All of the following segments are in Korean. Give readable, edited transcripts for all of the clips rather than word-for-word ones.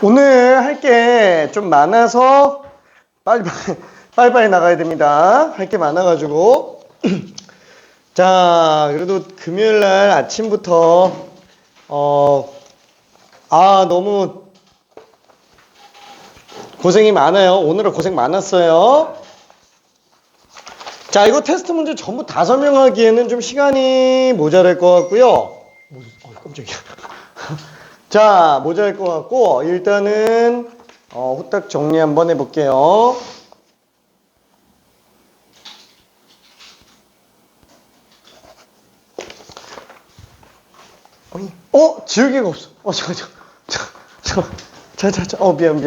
오늘 할 게 좀 많아서 빨리빨리 나가야 됩니다. 할 게 많아가지고. 자, 그래도 금요일날 아침부터, 너무 고생이 많아요. 오늘은 고생 많았어요. 자, 이거 테스트 문제 전부 다 설명하기에는 좀 시간이 모자랄 것 같고요. 깜짝이야. 자, 모자랄 것 같고, 일단은, 후딱 정리 한번 해볼게요. 지우개가 없어.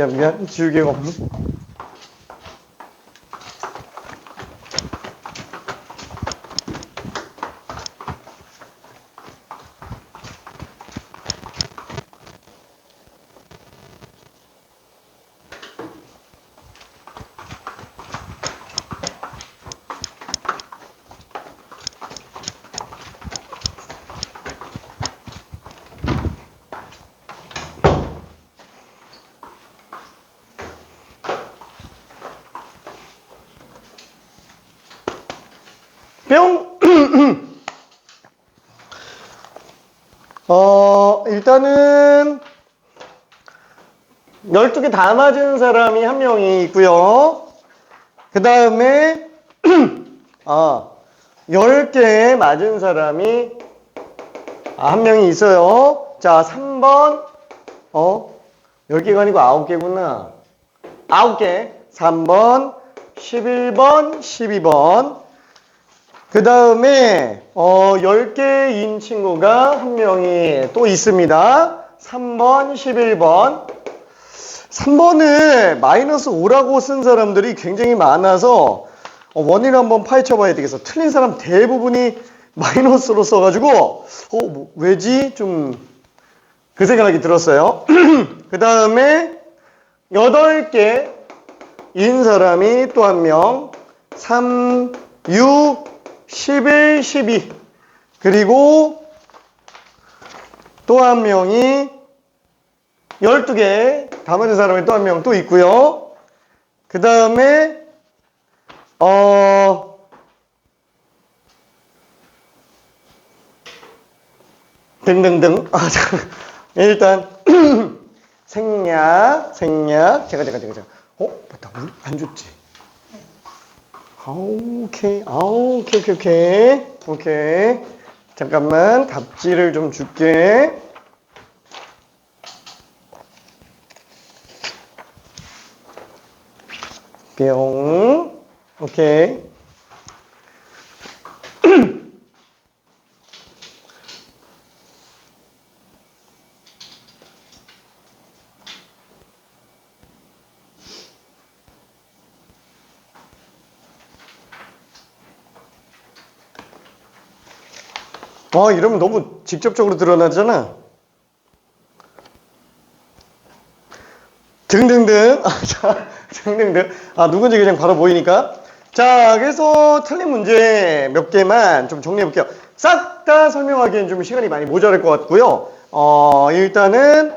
미안. 지우개가 없네. 뿅! 일단은 12개 다 맞은 사람이 한 명이 있고요. 그 다음에 10개 맞은 사람이 한 명이 있어요. 자, 3번 10개가 아니고 9개구나. 9개. 3번, 11번, 12번. 그 다음에 10개인 친구가 한 명이 또 있습니다. 3번, 11번. 3번을 마이너스 5라고 쓴 사람들이 굉장히 많아서 원인을 한번 파헤쳐 봐야 되겠어. 틀린 사람 대부분이 마이너스로 써가지고 왜지? 좀 그 생각이 들었어요. 그 다음에 8개인 사람이 또 한 명. 3, 6, 11, 12. 그리고 또 한 명이 12개 다 맞은 사람이 또 한 명 또 있고요. 그 다음에 등등등. 일단 생략. 제가. 맞다. 물 안 줬지. 오케이. 잠깐만, 답지를 좀 줄게. 뿅. 오케이. 이러면 너무 직접적으로 드러나잖아. 등등등. 누군지 그냥 바로 보이니까. 자, 그래서 틀린 문제 몇 개만 좀 정리해 볼게요. 싹 다 설명하기엔 좀 시간이 많이 모자랄 것 같고요. 일단은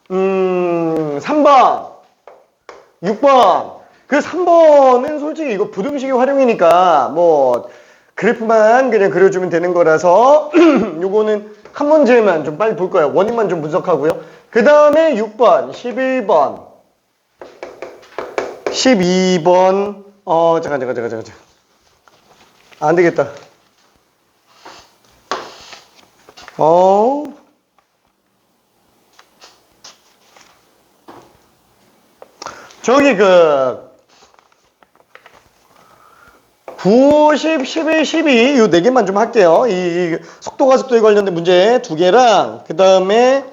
3번, 6번. 그 3번은 솔직히 이거 부등식의 활용이니까 뭐 그래프만 그냥 그려주면 되는 거라서 요거는 한 문제만 좀 빨리 볼 거예요. 원인만 좀 분석하고요. 그 다음에 6번, 11번, 12번. 잠깐. 안 되겠다. 저기 9, 10, 11, 12 요 4개만 좀 할게요. 이 속도가 속도에 관련된 문제 2개랑 그 다음에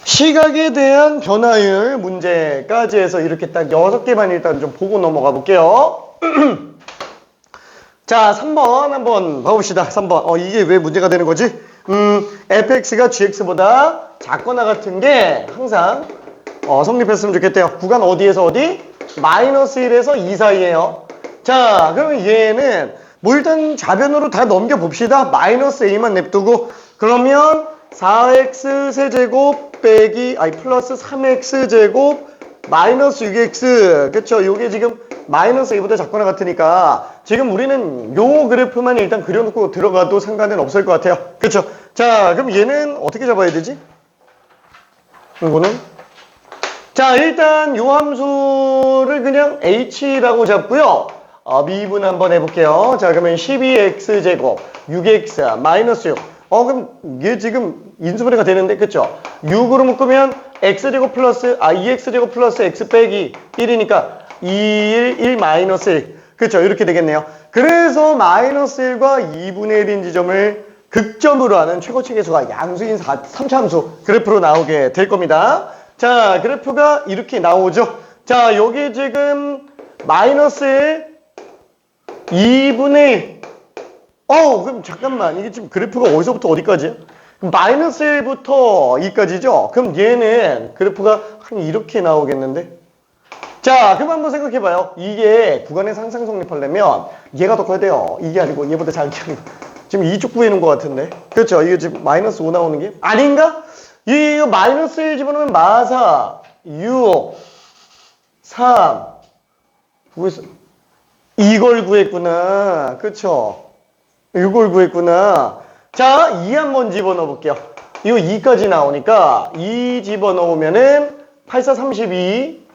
시각에 대한 변화율 문제까지 해서 이렇게 딱 6개만 일단 좀 보고 넘어가 볼게요. 자, 3번 한번 봐봅시다. 3번. 이게 왜 문제가 되는 거지? fx가 gx보다 작거나 같은 게 항상 성립했으면 좋겠대요. 구간 어디에서 어디? 마이너스 1에서 2 사이에요. 자, 그러면 얘는 뭐 일단 좌변으로 다 넘겨봅시다. 마이너스 a만 냅두고. 그러면 4x 세제곱 빼기 플러스 3x 제곱 마이너스 6x. 그쵸? 요게 지금 마이너스 a보다 작거나 같으니까 지금 우리는 요 그래프만 일단 그려놓고 들어가도 상관은 없을 것 같아요. 그쵸? 자, 그럼 얘는 어떻게 잡아야 되지? 이거는? 자, 일단 요 함수를 그냥 h라고 잡고요. 미분 한번 해볼게요. 자, 그러면 12x 제곱 6x 마이너스 6. 그럼 얘 지금 인수분해가 되는데, 그쵸? 6으로 묶으면 x제곱 플러스 2x제곱 플러스 x 빼기 1이니까 1 마이너스 1. 그쵸? 이렇게 되겠네요. 그래서 마이너스 1과 2분의 1인 지점을 극점으로 하는 최고치 계수가 양수인 3차 함수 그래프로 나오게 될 겁니다. 자, 그래프가 이렇게 나오죠. 자, 여기 지금 마이너스 1 2분의 1. 그럼 잠깐만. 이게 지금 그래프가 어디서부터 어디까지야? 마이너스 1부터 2까지죠? 그럼 얘는 그래프가 한 이렇게 나오겠는데? 자, 그럼 한번 생각해봐요. 이게 구간의 상상 성립하려면 얘가 더 커야 돼요. 이게 아니고 얘보다 작게 하는 거. 지금 이쪽 구해놓은 것 같은데? 그렇죠? 이게 지금 마이너스 5 나오는 게? 아닌가? 이거 마이너스 1 집어넣으면 마사 6 3 구했어. 이걸 구했구나. 그쵸? 이걸 구했구나. 자, 2 한번 집어넣어 볼게요. 이거 2까지 나오니까 2 집어넣으면은 8, 4, 32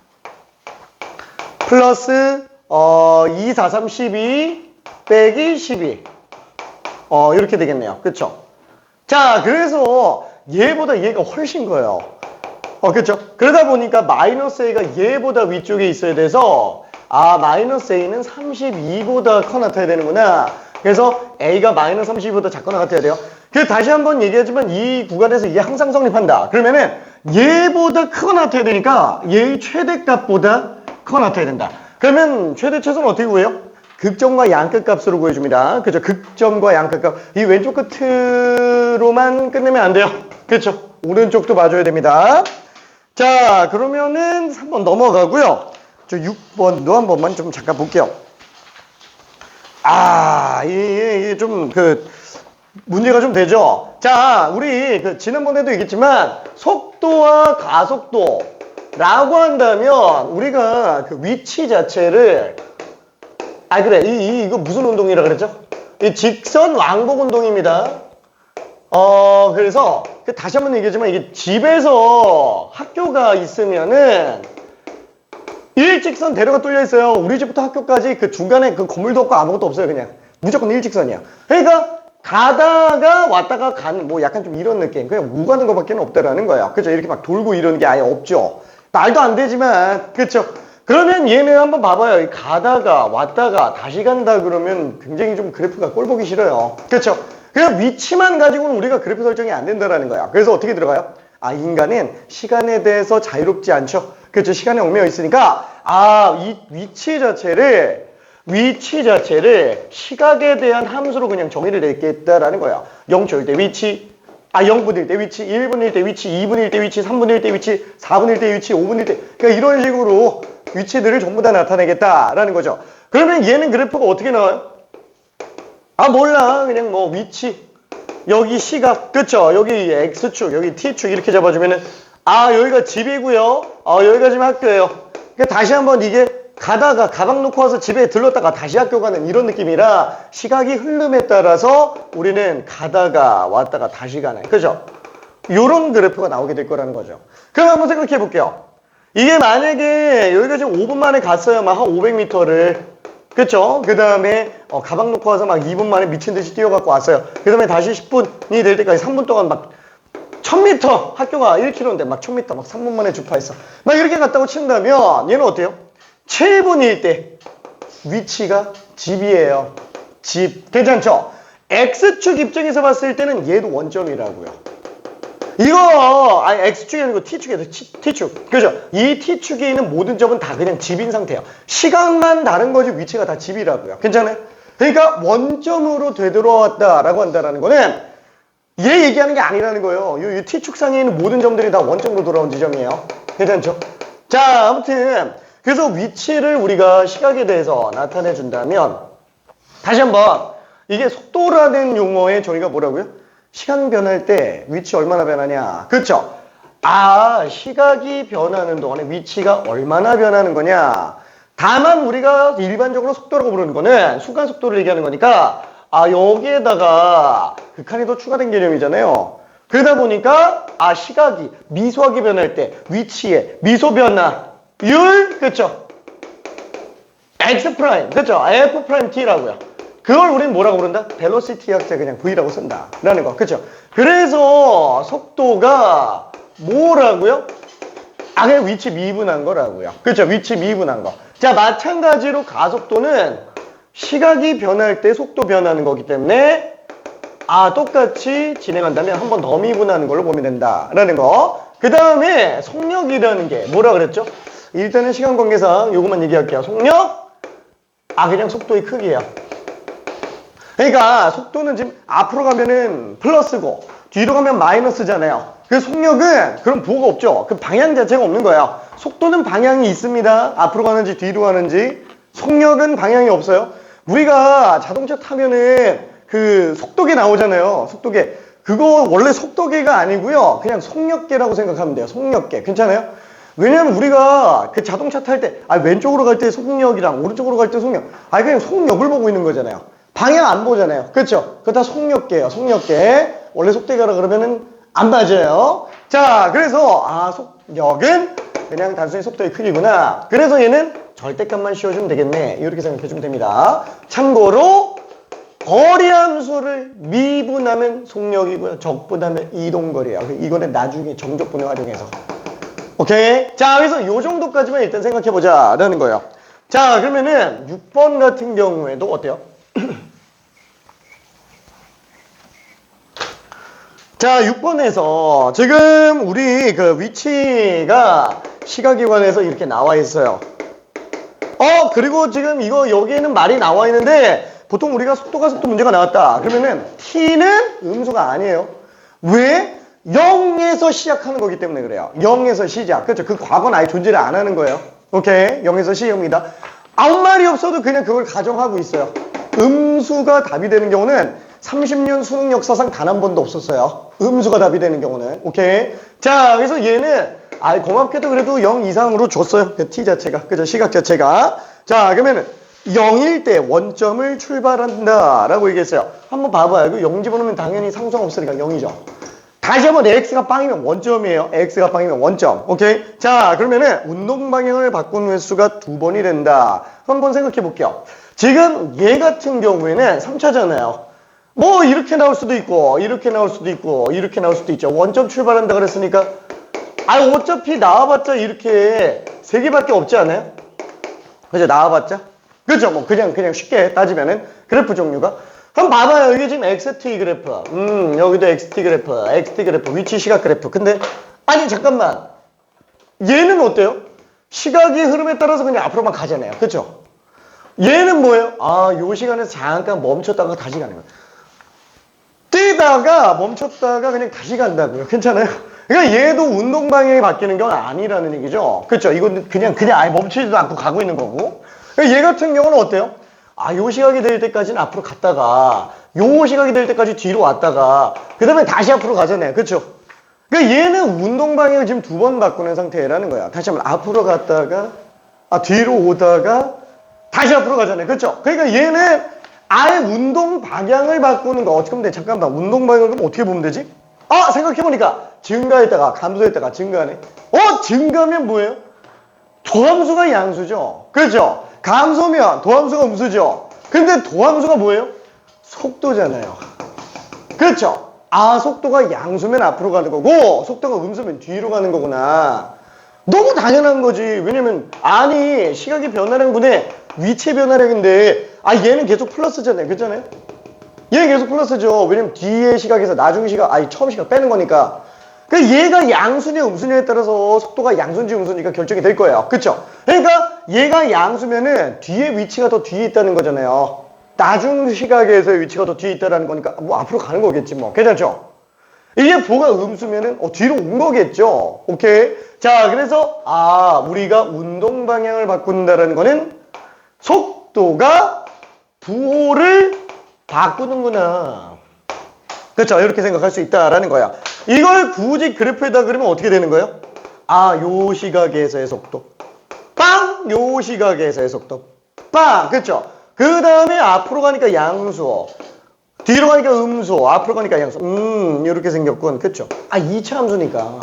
플러스 2, 4, 3, 12 빼기 12. 이렇게 되겠네요. 그쵸? 자, 그래서 얘보다 얘가 훨씬 커요. 그쵸? 그러다 보니까 마이너스 a가 얘보다 위쪽에 있어야 돼서 마이너스 a는 32보다 커 나타야 되는구나. 그래서 a가 마이너스 32보다 작거나 같아야 돼요. 그래서 다시 한번 얘기하지만 이 구간에서 이게 항상 성립한다. 그러면은 얘보다 크거 나타야 되니까 얘의 최대값보다 커 나타야 된다. 그러면 최대 최소는 어떻게 구해요? 극점과 양끝 값으로 구해줍니다. 그죠? 극점과 양끝 값. 이 왼쪽 끝으로만 끝내면 안 돼요. 그렇죠? 오른쪽도 봐줘야 됩니다. 자, 그러면은 3번 넘어가고요. 저 6번도 한 번만 좀 잠깐 볼게요. 이게 좀 문제가 좀 되죠? 자, 우리 지난번에도 얘기했지만 속도와 가속도라고 한다면 우리가 위치 자체를 그래. 이거 무슨 운동이라 그랬죠? 이 직선 왕복 운동입니다. 그래서 다시 한번 얘기하지만 이게 집에서 학교가 있으면은 일직선 대로가 뚫려 있어요. 우리 집부터 학교까지 중간에 건물도 없고 아무것도 없어요. 그냥 무조건 일직선이야. 그러니까 가다가 왔다가 가는 약간 좀 이런 느낌. 그냥 오가는 것밖에 없다라는 거예요. 그죠? 이렇게 막 돌고 이러는 게 아예 없죠. 말도 안 되지만 그쵸? 그러면 얘는 한번 봐봐요. 가다가 왔다가 다시 간다 그러면 굉장히 좀 그래프가 꼴 보기 싫어요. 그렇죠? 그냥 위치만 가지고는 우리가 그래프 설정이 안 된다라는 거야. 그래서 어떻게 들어가요? 인간은 시간에 대해서 자유롭지 않죠. 그렇죠? 시간에 얽매여 있으니까 이 위치 자체를 시각에 대한 함수로 그냥 정의를 내겠다라는 거야. 0초일 때 위치, 0분일 때 위치, 1분일 때 위치, 2분일 때 위치, 3분일 때 위치, 4분일 때 위치, 5분일 때 그러니까 이런 식으로 위치들을 전부 다 나타내겠다라는 거죠. 그러면 얘는 그래프가 어떻게 나와요? 몰라. 그냥 위치. 여기 시각. 그쵸? 여기 X축, 여기 T축 이렇게 잡아주면은 여기가 집이고요. 여기가 지금 학교예요. 그러니까 다시 한번 이게 가다가 가방 놓고 와서 집에 들렀다가 다시 학교 가는 이런 느낌이라 시각이 흐름에 따라서 우리는 가다가 왔다가 다시 가는. 그죠? 요런 그래프가 나오게 될 거라는 거죠. 그럼 한번 생각해 볼게요. 이게 만약에 여기가 지금 5분 만에 갔어요. 막 한 500m를. 그쵸? 그 다음에 가방 놓고 와서 막 2분 만에 미친 듯이 뛰어갖고 왔어요. 그 다음에 다시 10분이 될 때까지 3분 동안 막 1000m 학교가 1km인데 막 1000m 막 3분 만에 주파했어. 막 이렇게 갔다고 친다면 얘는 어때요? 7분일 때 위치가 집이에요. 집. 괜찮죠? X축 입장에서 봤을 때는 얘도 원점이라고요. 이거 X축이 아니고 T축이에요. T축. 그죠? 이 T축에 있는 모든 점은 다 그냥 집인 상태예요. 시간만 다른 거지 위치가 다 집이라고요. 괜찮아요? 그러니까 원점으로 되돌아왔다라고 한다는 거는 얘 얘기하는 게 아니라는 거예요. 이 T축상에 있는 모든 점들이 다 원점으로 돌아온 지점이에요. 괜찮죠? 자, 아무튼 그래서 위치를 우리가 시각에 대해서 나타내 준다면 다시 한번 이게 속도라는 용어의 정의가 뭐라고요? 시간 변할 때 위치 얼마나 변하냐? 그쵸? 아, 시각이 변하는 동안에 위치가 얼마나 변하는 거냐? 다만 우리가 일반적으로 속도라고 부르는 거는 순간 속도를 얘기하는 거니까 아, 여기에다가 극한이 더 추가된 개념이잖아요. 그러다 보니까 아, 시각이 미소하게 변할 때 위치의 미소 변화율, 그쵸? x 프라임, 그쵸? f 프라임 t라고요. 그걸 우린 뭐라고 부른다? 벨로시티 약자 그냥 v라고 쓴다 라는 거, 그쵸? 그래서 속도가 뭐라고요? 아, 그냥 위치 미분한 거라고요. 그쵸? 위치 미분한 거. 자, 마찬가지로 가속도는 시각이 변할 때 속도 변하는 거기 때문에 아, 똑같이 진행한다면 한 번 더 미분하는 걸로 보면 된다라는 거. 그 다음에 속력이라는 게 뭐라 그랬죠? 일단은 시간 관계상 요것만 얘기할게요. 속력? 아, 그냥 속도의 크기예요. 그러니까 속도는 지금 앞으로 가면은 플러스고 뒤로 가면 마이너스잖아요. 그 속력은 그런 부호가 없죠. 그 방향 자체가 없는 거예요. 속도는 방향이 있습니다. 앞으로 가는지 뒤로 가는지. 속력은 방향이 없어요. 우리가 자동차 타면은 그 속도계 나오잖아요. 속도계. 그거 원래 속도계가 아니고요. 그냥 속력계라고 생각하면 돼요. 속력계. 괜찮아요? 왜냐면 우리가 그 자동차 탈 때 왼쪽으로 갈 때 속력이랑 오른쪽으로 갈 때 속력. 그냥 속력을 보고 있는 거잖아요. 방향 안 보잖아요. 그렇죠? 그거 다 속력계예요. 속력계. 원래 속도계라 그러면은 안 맞아요. 자, 그래서 아, 속력은 그냥 단순히 속도의 크기구나. 그래서 얘는 절대값만 씌워주면 되겠네. 이렇게 생각해주면 됩니다. 참고로 거리함수를 미분하면 속력이고요. 적분하면 이동거리예요. 이거는 나중에 정적분을 활용해서. 오케이? 자, 그래서 이 정도까지만 일단 생각해보자 라는 거예요. 자, 그러면은 6번 같은 경우에도 어때요? 자, 6번에서 지금 우리 그 위치가 시각에 관해서 이렇게 나와 있어요. 그리고 지금 이거 여기에는 말이 나와 있는데 보통 우리가 속도 문제가 나왔다. 그러면은 t는 음수가 아니에요. 왜? 0에서 시작하는 거기 때문에 그래요. 0에서 시작. 그렇죠? 그 과거는 아예 존재를 안 하는 거예요. 오케이? 0에서 시작입니다. 아무 말이 없어도 그냥 그걸 가정하고 있어요. 음수가 답이 되는 경우는 30년 수능 역사상 단 한 번도 없었어요. 음수가 답이 되는 경우는. 오케이? 자, 그래서 얘는 고맙게도 그래도 0 이상으로 줬어요. 그 t 자체가. 그죠? 시각 자체가. 자, 그러면은 0일 때 원점을 출발한다 라고 얘기했어요. 한번 봐봐요. 이거 0 집어넣으면 당연히 상수가 없으니까 0이죠. 다시 한번 x가 빵이면 원점이에요. x가 빵이면 원점. 오케이? 자, 그러면은 운동 방향을 바꾼 횟수가 2번이 된다. 한번 생각해 볼게요. 지금 얘 같은 경우에는 3차잖아요. 뭐 이렇게 나올 수도 있고 이렇게 나올 수도 있고 이렇게 나올 수도 있죠. 원점 출발한다 그랬으니까 어차피 나와봤자 이렇게 3개밖에 없지 않아요? 그죠? 나와봤자? 그죠? 뭐 그냥 쉽게 따지면은 그래프 종류가. 그럼 봐봐요. 이게 지금 XT 그래프. 여기도 XT 그래프, XT 그래프, 위치 시각 그래프. 근데 아니 잠깐만. 얘는 어때요? 시각의 흐름에 따라서 그냥 앞으로만 가잖아요. 그죠? 얘는 뭐예요? 요 시간에서 잠깐 멈췄다가 다시 가는 거예요. 뛰다가 멈췄다가 그냥 다시 간다고요. 괜찮아요? 그러니까 얘도 운동 방향이 바뀌는 건 아니라는 얘기죠. 그렇죠? 이건 그냥 아예 멈추지도 않고 가고 있는 거고. 그러니까 얘 같은 경우는 어때요? 요 시각이 될 때까지는 앞으로 갔다가 요 시각이 될 때까지 뒤로 왔다가 그 다음에 다시 앞으로 가잖아요. 그렇죠? 그러니까 얘는 운동 방향을 지금 2번 바꾸는 상태라는 거야. 다시 한번 앞으로 갔다가 뒤로 오다가 다시 앞으로 가잖아요. 그렇죠? 그러니까 얘는 아예 운동 방향을 바꾸는 거. 어떻게 보면 돼? 잠깐만. 운동 방향을 그럼 어떻게 보면 되지? 생각해보니까 증가했다가 감소했다가 증가하네. 증가면 뭐예요? 도함수가 양수죠. 그렇죠? 감소면 도함수가 음수죠. 근데 도함수가 뭐예요? 속도잖아요. 그렇죠? 속도가 양수면 앞으로 가는 거고 속도가 음수면 뒤로 가는 거구나. 너무 당연한 거지. 왜냐면 시각의 변화량 분의 위치의 변화량인데 얘는 계속 플러스잖아요. 그렇잖아요? 얘는 계속 플러스죠. 왜냐면 뒤에 시각에서 나중 시각 처음 시각 빼는 거니까. 그러니까 얘가 양수냐 음수냐에 따라서 속도가 양수인지 음수니까 결정이 될 거예요. 그쵸? 그러니까 얘가 양수면은 뒤에 위치가 더 뒤에 있다는 거잖아요. 나중 시각에서의 위치가 더 뒤에 있다는 거니까 뭐 앞으로 가는 거겠지 뭐. 괜찮죠? 이게 보가 음수면은 뒤로 온 거겠죠. 오케이? 자, 그래서 우리가 운동 방향을 바꾼다는 거는 속도가 부호를 바꾸는구나. 그렇죠? 이렇게 생각할 수 있다라는 거야. 이걸 굳이 그래프에다 그리면 어떻게 되는 거예요? 아, 요 시각에서의 속도. 빵! 요 시각에서의 속도. 빵! 그렇죠? 그 다음에 앞으로 가니까 양수. 뒤로 가니까 음수. 앞으로 가니까 양수. 이렇게 생겼군. 그렇죠? 아, 2차 함수니까.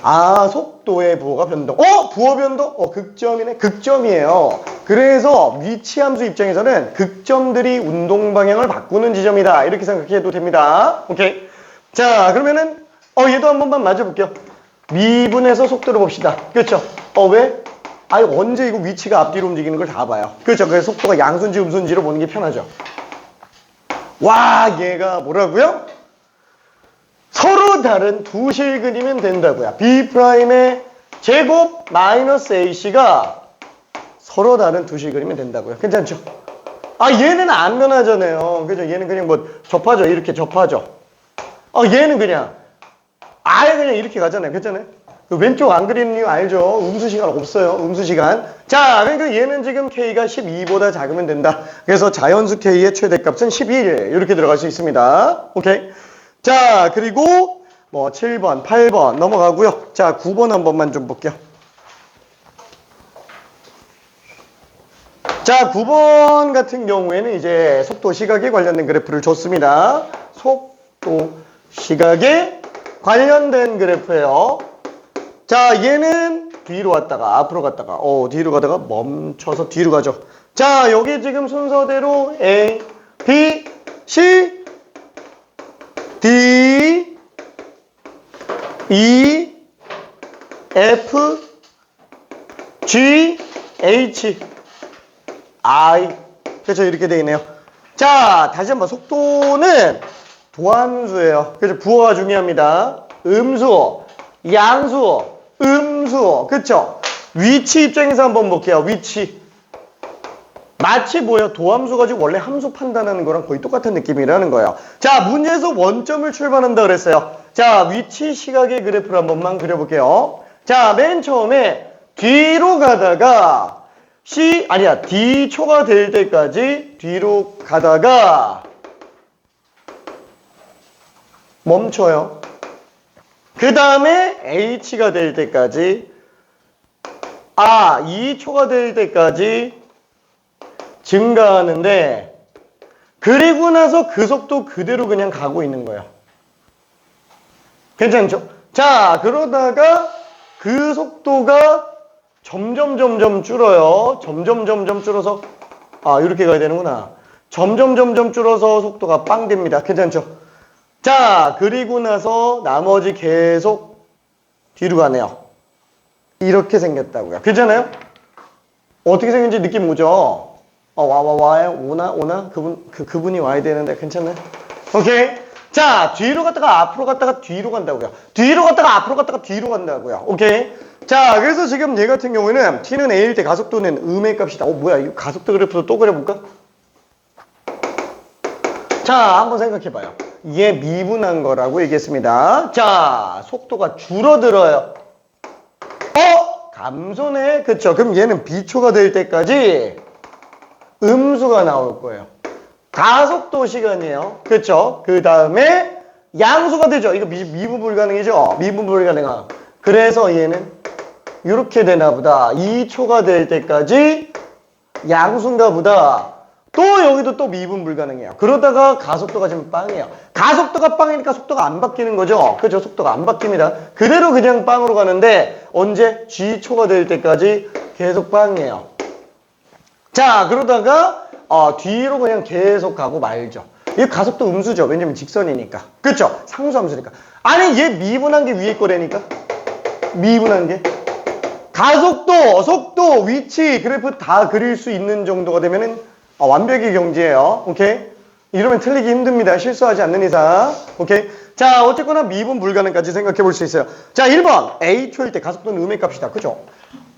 아, 속도의 부호가 변동. 부호 변동? 극점이네. 극점이에요. 그래서 위치 함수 입장에서는 극점들이 운동 방향을 바꾸는 지점이다. 이렇게 생각해도 됩니다. 오케이. 자, 그러면은 얘도 한 번만 맞아볼게요. 미분해서 속도를 봅시다. 그렇죠? 왜? 아니, 언제 이거 위치가 앞뒤로 움직이는 걸 다 봐요. 그렇죠? 그래서 속도가 양수인지 음수인지로 보는 게 편하죠. 와, 얘가 뭐라고요? 서로 다른 두 실 그리면 된다고요. B'의 제곱 마이너스 AC가 서로 다른 두 실 그리면 된다고요. 괜찮죠? 아, 얘는 안 변하잖아요. 그죠? 얘는 그냥 뭐 접하죠. 이렇게 접하죠. 얘는 그냥 아예 그냥 이렇게 가잖아요. 괜찮아요? 그 왼쪽 안 그리는 이유 알죠? 음수 시간 없어요. 음수 시간. 자, 그러니까 얘는 지금 K가 12보다 작으면 된다. 그래서 자연수 K의 최대값은 11. 이렇게 들어갈 수 있습니다. 오케이. 자, 그리고 뭐 7번, 8번 넘어가고요. 자, 9번 한 번만 좀 볼게요. 자, 9번 같은 경우에는 이제 속도 시각에 관련된 그래프를 줬습니다. 속도 시각에 관련된 그래프예요. 자, 얘는 뒤로 왔다가 앞으로 갔다가 뒤로 가다가 멈춰서 뒤로 가죠. 자, 여기 지금 순서대로 A, B, C, D, E, F, G, H, I. 그렇죠? 이렇게 되어 있네요. 자, 다시 한번 속도는 도함수예요. 그래서 부호가 중요합니다. 음수, 양수, 음수. 그렇죠? 위치 입장에서 한번 볼게요. 위치. 마치 뭐예요? 도함수 가지고 원래 함수 판단하는 거랑 거의 똑같은 느낌이라는 거예요. 자, 문제에서 원점을 출발한다 그랬어요. 자, 위치 시각의 그래프를 한 번만 그려볼게요. 자, 맨 처음에 뒤로 가다가 D초가 될 때까지 뒤로 가다가 멈춰요. 그 다음에 H가 될 때까지 2초가 될 때까지 증가하는데 그리고 나서 그 속도 그대로 그냥 가고 있는 거예요. 괜찮죠? 자, 그러다가 그 속도가 점점 줄어요. 점점 줄어서 이렇게 가야 되는구나. 점점 줄어서 속도가 빵 됩니다. 괜찮죠? 자, 그리고 나서 나머지 계속 뒤로 가네요. 이렇게 생겼다고요. 괜찮아요? 어떻게 생긴지 느낌 오죠? 와요? 오나? 그분이 와야 되는데 괜찮아요? 오케이. 자, 뒤로 갔다가 앞으로 갔다가 뒤로 간다고요. 뒤로 갔다가 앞으로 갔다가 뒤로 간다고요. 오케이. 자, 그래서 지금 얘 같은 경우에는 t는 a일 때 가속도는 음의 값이다. 뭐야, 이거 가속도 그래프도 또 그려볼까? 자, 한번 생각해봐요. 얘 미분한 거라고 얘기했습니다. 자, 속도가 줄어들어요. 감소네. 그쵸? 그럼 얘는 b초가 될 때까지 음수가 나올 거예요. 가속도 시간이에요. 그쵸? 그 다음에 양수가 되죠. 이거 미분 불가능이죠? 미분 불가능함. 그래서 얘는 이렇게 되나 보다. 2초가 될 때까지 양수인가 보다. 또 여기도 또 미분 불가능해요. 그러다가 가속도가 지금 빵이에요. 가속도가 빵이니까 속도가 안 바뀌는 거죠. 그죠? 속도가 안 바뀝니다. 그대로 그냥 빵으로 가는데 언제? G초가 될 때까지 계속 빵이에요. 자, 그러다가 뒤로 그냥 계속 가고 말죠. 이 가속도 음수죠. 왜냐면 직선이니까. 그쵸? 상수함수니까. 아니, 얘 미분한 게 위에 거라니까? 미분한 게. 가속도, 속도, 위치, 그래프 다 그릴 수 있는 정도가 되면은 완벽의 경지예요. 오케이? 이러면 틀리기 힘듭니다. 실수하지 않는 이상. 오케이? 자, 어쨌거나 미분 불가능까지 생각해 볼 수 있어요. 자, 1번. A초일 때 가속도는 음의 값이다. 그죠?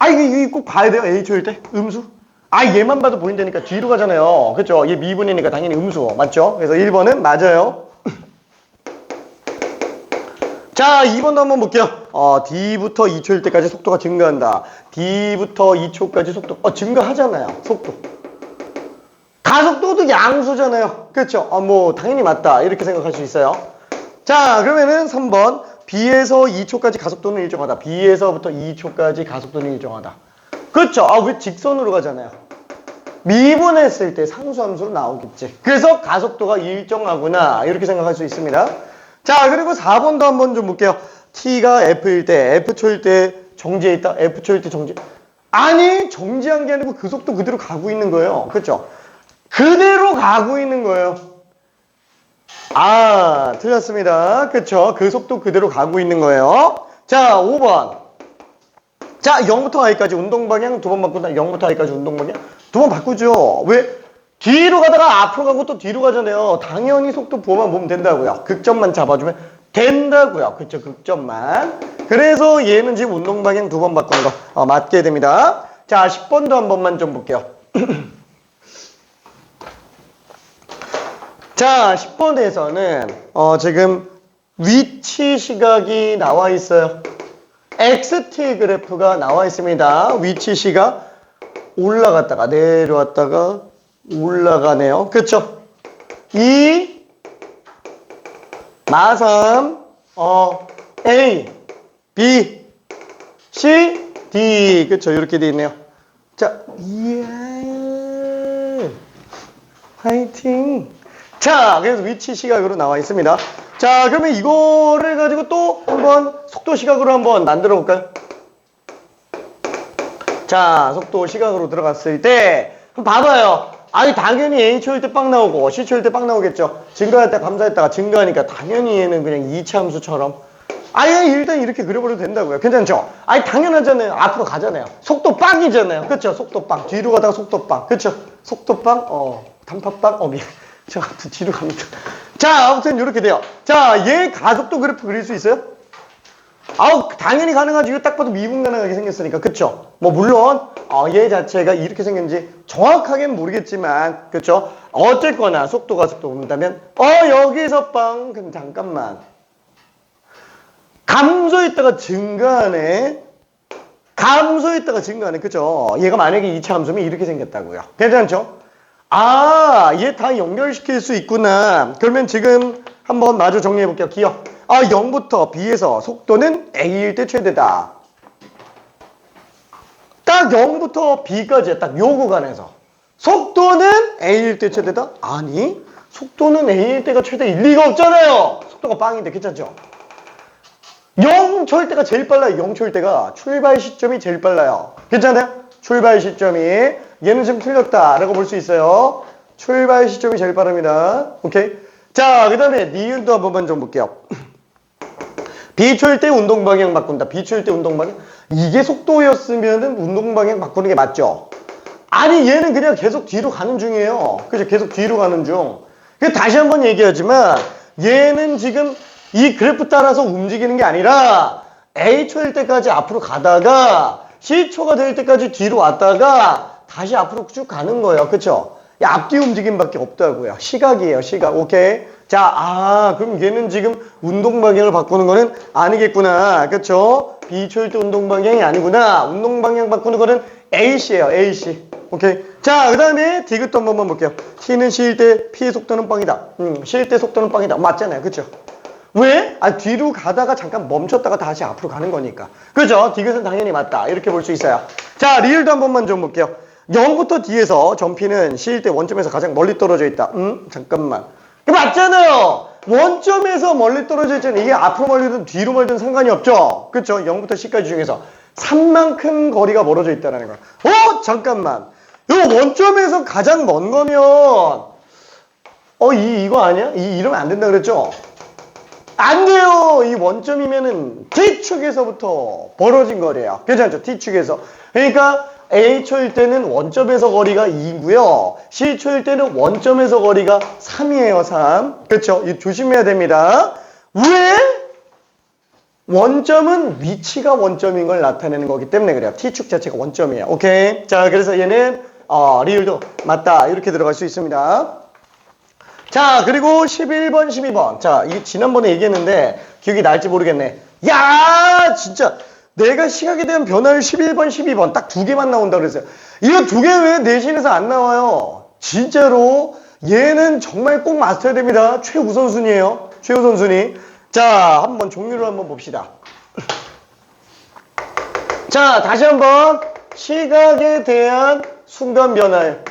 이거 꼭 봐야 돼요. A초일 때. 음수. 얘만 봐도 보인다니까 뒤로 가잖아요. 그죠? 얘 미분이니까 당연히 음수. 맞죠? 그래서 1번은 맞아요. 자, 2번도 한번 볼게요. D부터 2초일 때까지 속도가 증가한다. D부터 2초까지 속도, 증가하잖아요. 속도. 가속도도 양수잖아요. 그렇죠? 당연히 맞다. 이렇게 생각할 수 있어요. 자, 그러면은 3번. B에서 2초까지 가속도는 일정하다. B에서부터 2초까지 가속도는 일정하다. 그렇죠. 아, 왜 직선으로 가잖아요. 미분했을 때 상수함수로 나오겠지. 그래서 가속도가 일정하구나. 이렇게 생각할 수 있습니다. 자, 그리고 4번도 한번 좀 볼게요. T가 F일 때, F초일 때 정지해 있다. F초일 때 정지. 아니, 정지한 게 아니고 그 속도 그대로 가고 있는 거예요. 그렇죠? 그대로 가고 있는 거예요. 아, 틀렸습니다. 그쵸? 그 속도 그대로 가고 있는 거예요. 자, 5번. 자, 0부터 I까지 운동방향 두 번 바꾼다. 0부터 I까지 운동방향 두 번 바꾸죠. 왜? 뒤로 가다가 앞으로 가고 또 뒤로 가잖아요. 당연히 속도 보면 된다고요. 극점만 잡아주면 된다고요. 그쵸? 극점만. 그래서 얘는 지금 운동방향 두 번 바꾼 거 맞게 됩니다. 자, 10번도 한 번만 좀 볼게요. 자, 10번에서는 지금 위치 시각이 나와 있어요. XT 그래프가 나와 있습니다. 위치 시각 올라갔다가 내려왔다가 올라가네요. 그쵸? 이 마삼 A, B, C, D 그쵸? 이렇게 돼 있네요. 자, 이야 화이팅. 자, 그래서 위치 시각으로 나와 있습니다. 자, 그러면 이거를 가지고 또 한번 속도 시각으로 한번 만들어 볼까요? 자, 속도 시각으로 들어갔을 때 한번 봐봐요. 아니, 당연히 A초일 때 빵 나오고 C초일 때 빵 나오겠죠. 증가할 때 감소했다가 증가하니까 당연히 얘는 그냥 이차함수처럼 아예 일단 이렇게 그려버려도 된다고요. 괜찮죠? 아니, 당연하잖아요. 앞으로 가잖아요. 속도 빵이잖아요. 그쵸? 속도 빵. 뒤로 가다가 속도 빵. 그쵸? 속도 빵, 단팥빵, 미안. 저 아무튼 뒤로 갑니다. 자, 아무튼 이렇게 돼요. 자, 얘 가속도 그래프 그릴 수 있어요? 아우, 당연히 가능하지. 이거 딱 봐도 미분 가능하게 생겼으니까. 그쵸? 뭐 물론 얘 자체가 이렇게 생겼는지 정확하게는 모르겠지만 그쵸? 어쨌거나 속도 가속도 본다면 여기서 빵. 그럼 잠깐만. 감소했다가 증가하네. 감소했다가 증가하네. 그쵸? 얘가 만약에 2차 함수면 이렇게 생겼다고요. 괜찮죠? 아, 얘 다 연결시킬 수 있구나. 그러면 지금 한번 마저 정리해 볼게요. 기억. 0부터 B에서 속도는 A일 때 최대다. 딱 0부터 B까지 딱 요 구간에서 속도는 A일 때 최대다? 아니, 속도는 A일 때가 최대일 리가 없잖아요. 속도가 빵인데 괜찮죠? 0초일 때가 제일 빨라요. 0초일 때가 출발 시점이 제일 빨라요. 괜찮아요? 출발 시점이 얘는 지금 틀렸다라고 볼 수 있어요. 출발 시점이 제일 빠릅니다. 오케이? 자, 그 다음에 니은도 한 번만 좀 볼게요. B초일 때 운동 방향 바꾼다. B초일 때 운동 방향. 이게 속도였으면은 운동 방향 바꾸는 게 맞죠? 아니, 얘는 그냥 계속 뒤로 가는 중이에요. 그죠? 계속 뒤로 가는 중. 다시 한번 얘기하지만 얘는 지금 이 그래프 따라서 움직이는 게 아니라 A초일 때까지 앞으로 가다가 C초가 될 때까지 뒤로 왔다가 다시 앞으로 쭉 가는 거예요. 그쵸? 앞뒤 움직임밖에 없다고요. 시각이에요. 시각. 오케이? 자, 그럼 얘는 지금 운동 방향을 바꾸는 거는 아니겠구나. 그쵸? B초일 때 운동 방향이 아니구나. 운동 방향 바꾸는 거는 A씨예요. A씨. 오케이? 자, 그 다음에 디귿도 한 번만 볼게요. T는 C일 때 P의 속도는 빵이다. C일 때 속도는 빵이다. 맞잖아요. 그쵸? 왜? 뒤로 가다가 잠깐 멈췄다가 다시 앞으로 가는 거니까. 그죠? 디귿은 당연히 맞다. 이렇게 볼 수 있어요. 자, 리을도 한 번만 좀 볼게요. 0부터 D에서 점피는 C일 때 원점에서 가장 멀리 떨어져 있다. 잠깐만. 맞잖아요. 원점에서 멀리 떨어져 있잖아요. 이게 앞으로 멀리든 뒤로 멀든 상관이 없죠. 그쵸? 0부터 C까지 중에서 3만큼 거리가 멀어져 있다는 거야. 잠깐만. 이거 원점에서 가장 먼 거면 이거 아니야? 이러면 안 된다 그랬죠? 안 돼요. 이 원점이면은 T축에서부터 벌어진 거래요. 괜찮죠? T축에서. 그러니까 A초일 때는 원점에서 거리가 2고요. C초일 때는 원점에서 거리가 3이에요. 3. 그렇죠? 이거 조심해야 됩니다. 왜? 원점은 위치가 원점인 걸 나타내는 거기 때문에 그래요. T축 자체가 원점이에요. 오케이? 자, 그래서 얘는 리을도 맞다. 이렇게 들어갈 수 있습니다. 자, 그리고 11번, 12번. 자, 이 지난번에 얘기했는데 기억이 날지 모르겠네. 야, 진짜 내가 시각에 대한 변화를 11번, 12번 딱 두 개만 나온다 그랬어요. 이거 두 개 왜 내신에서 안 나와요? 진짜로 얘는 정말 꼭 마스터해야 됩니다. 최우선순위예요. 최우선순위. 자, 한번 종류를 한번 봅시다. 자, 다시 한번 시각에 대한 순간 변화율.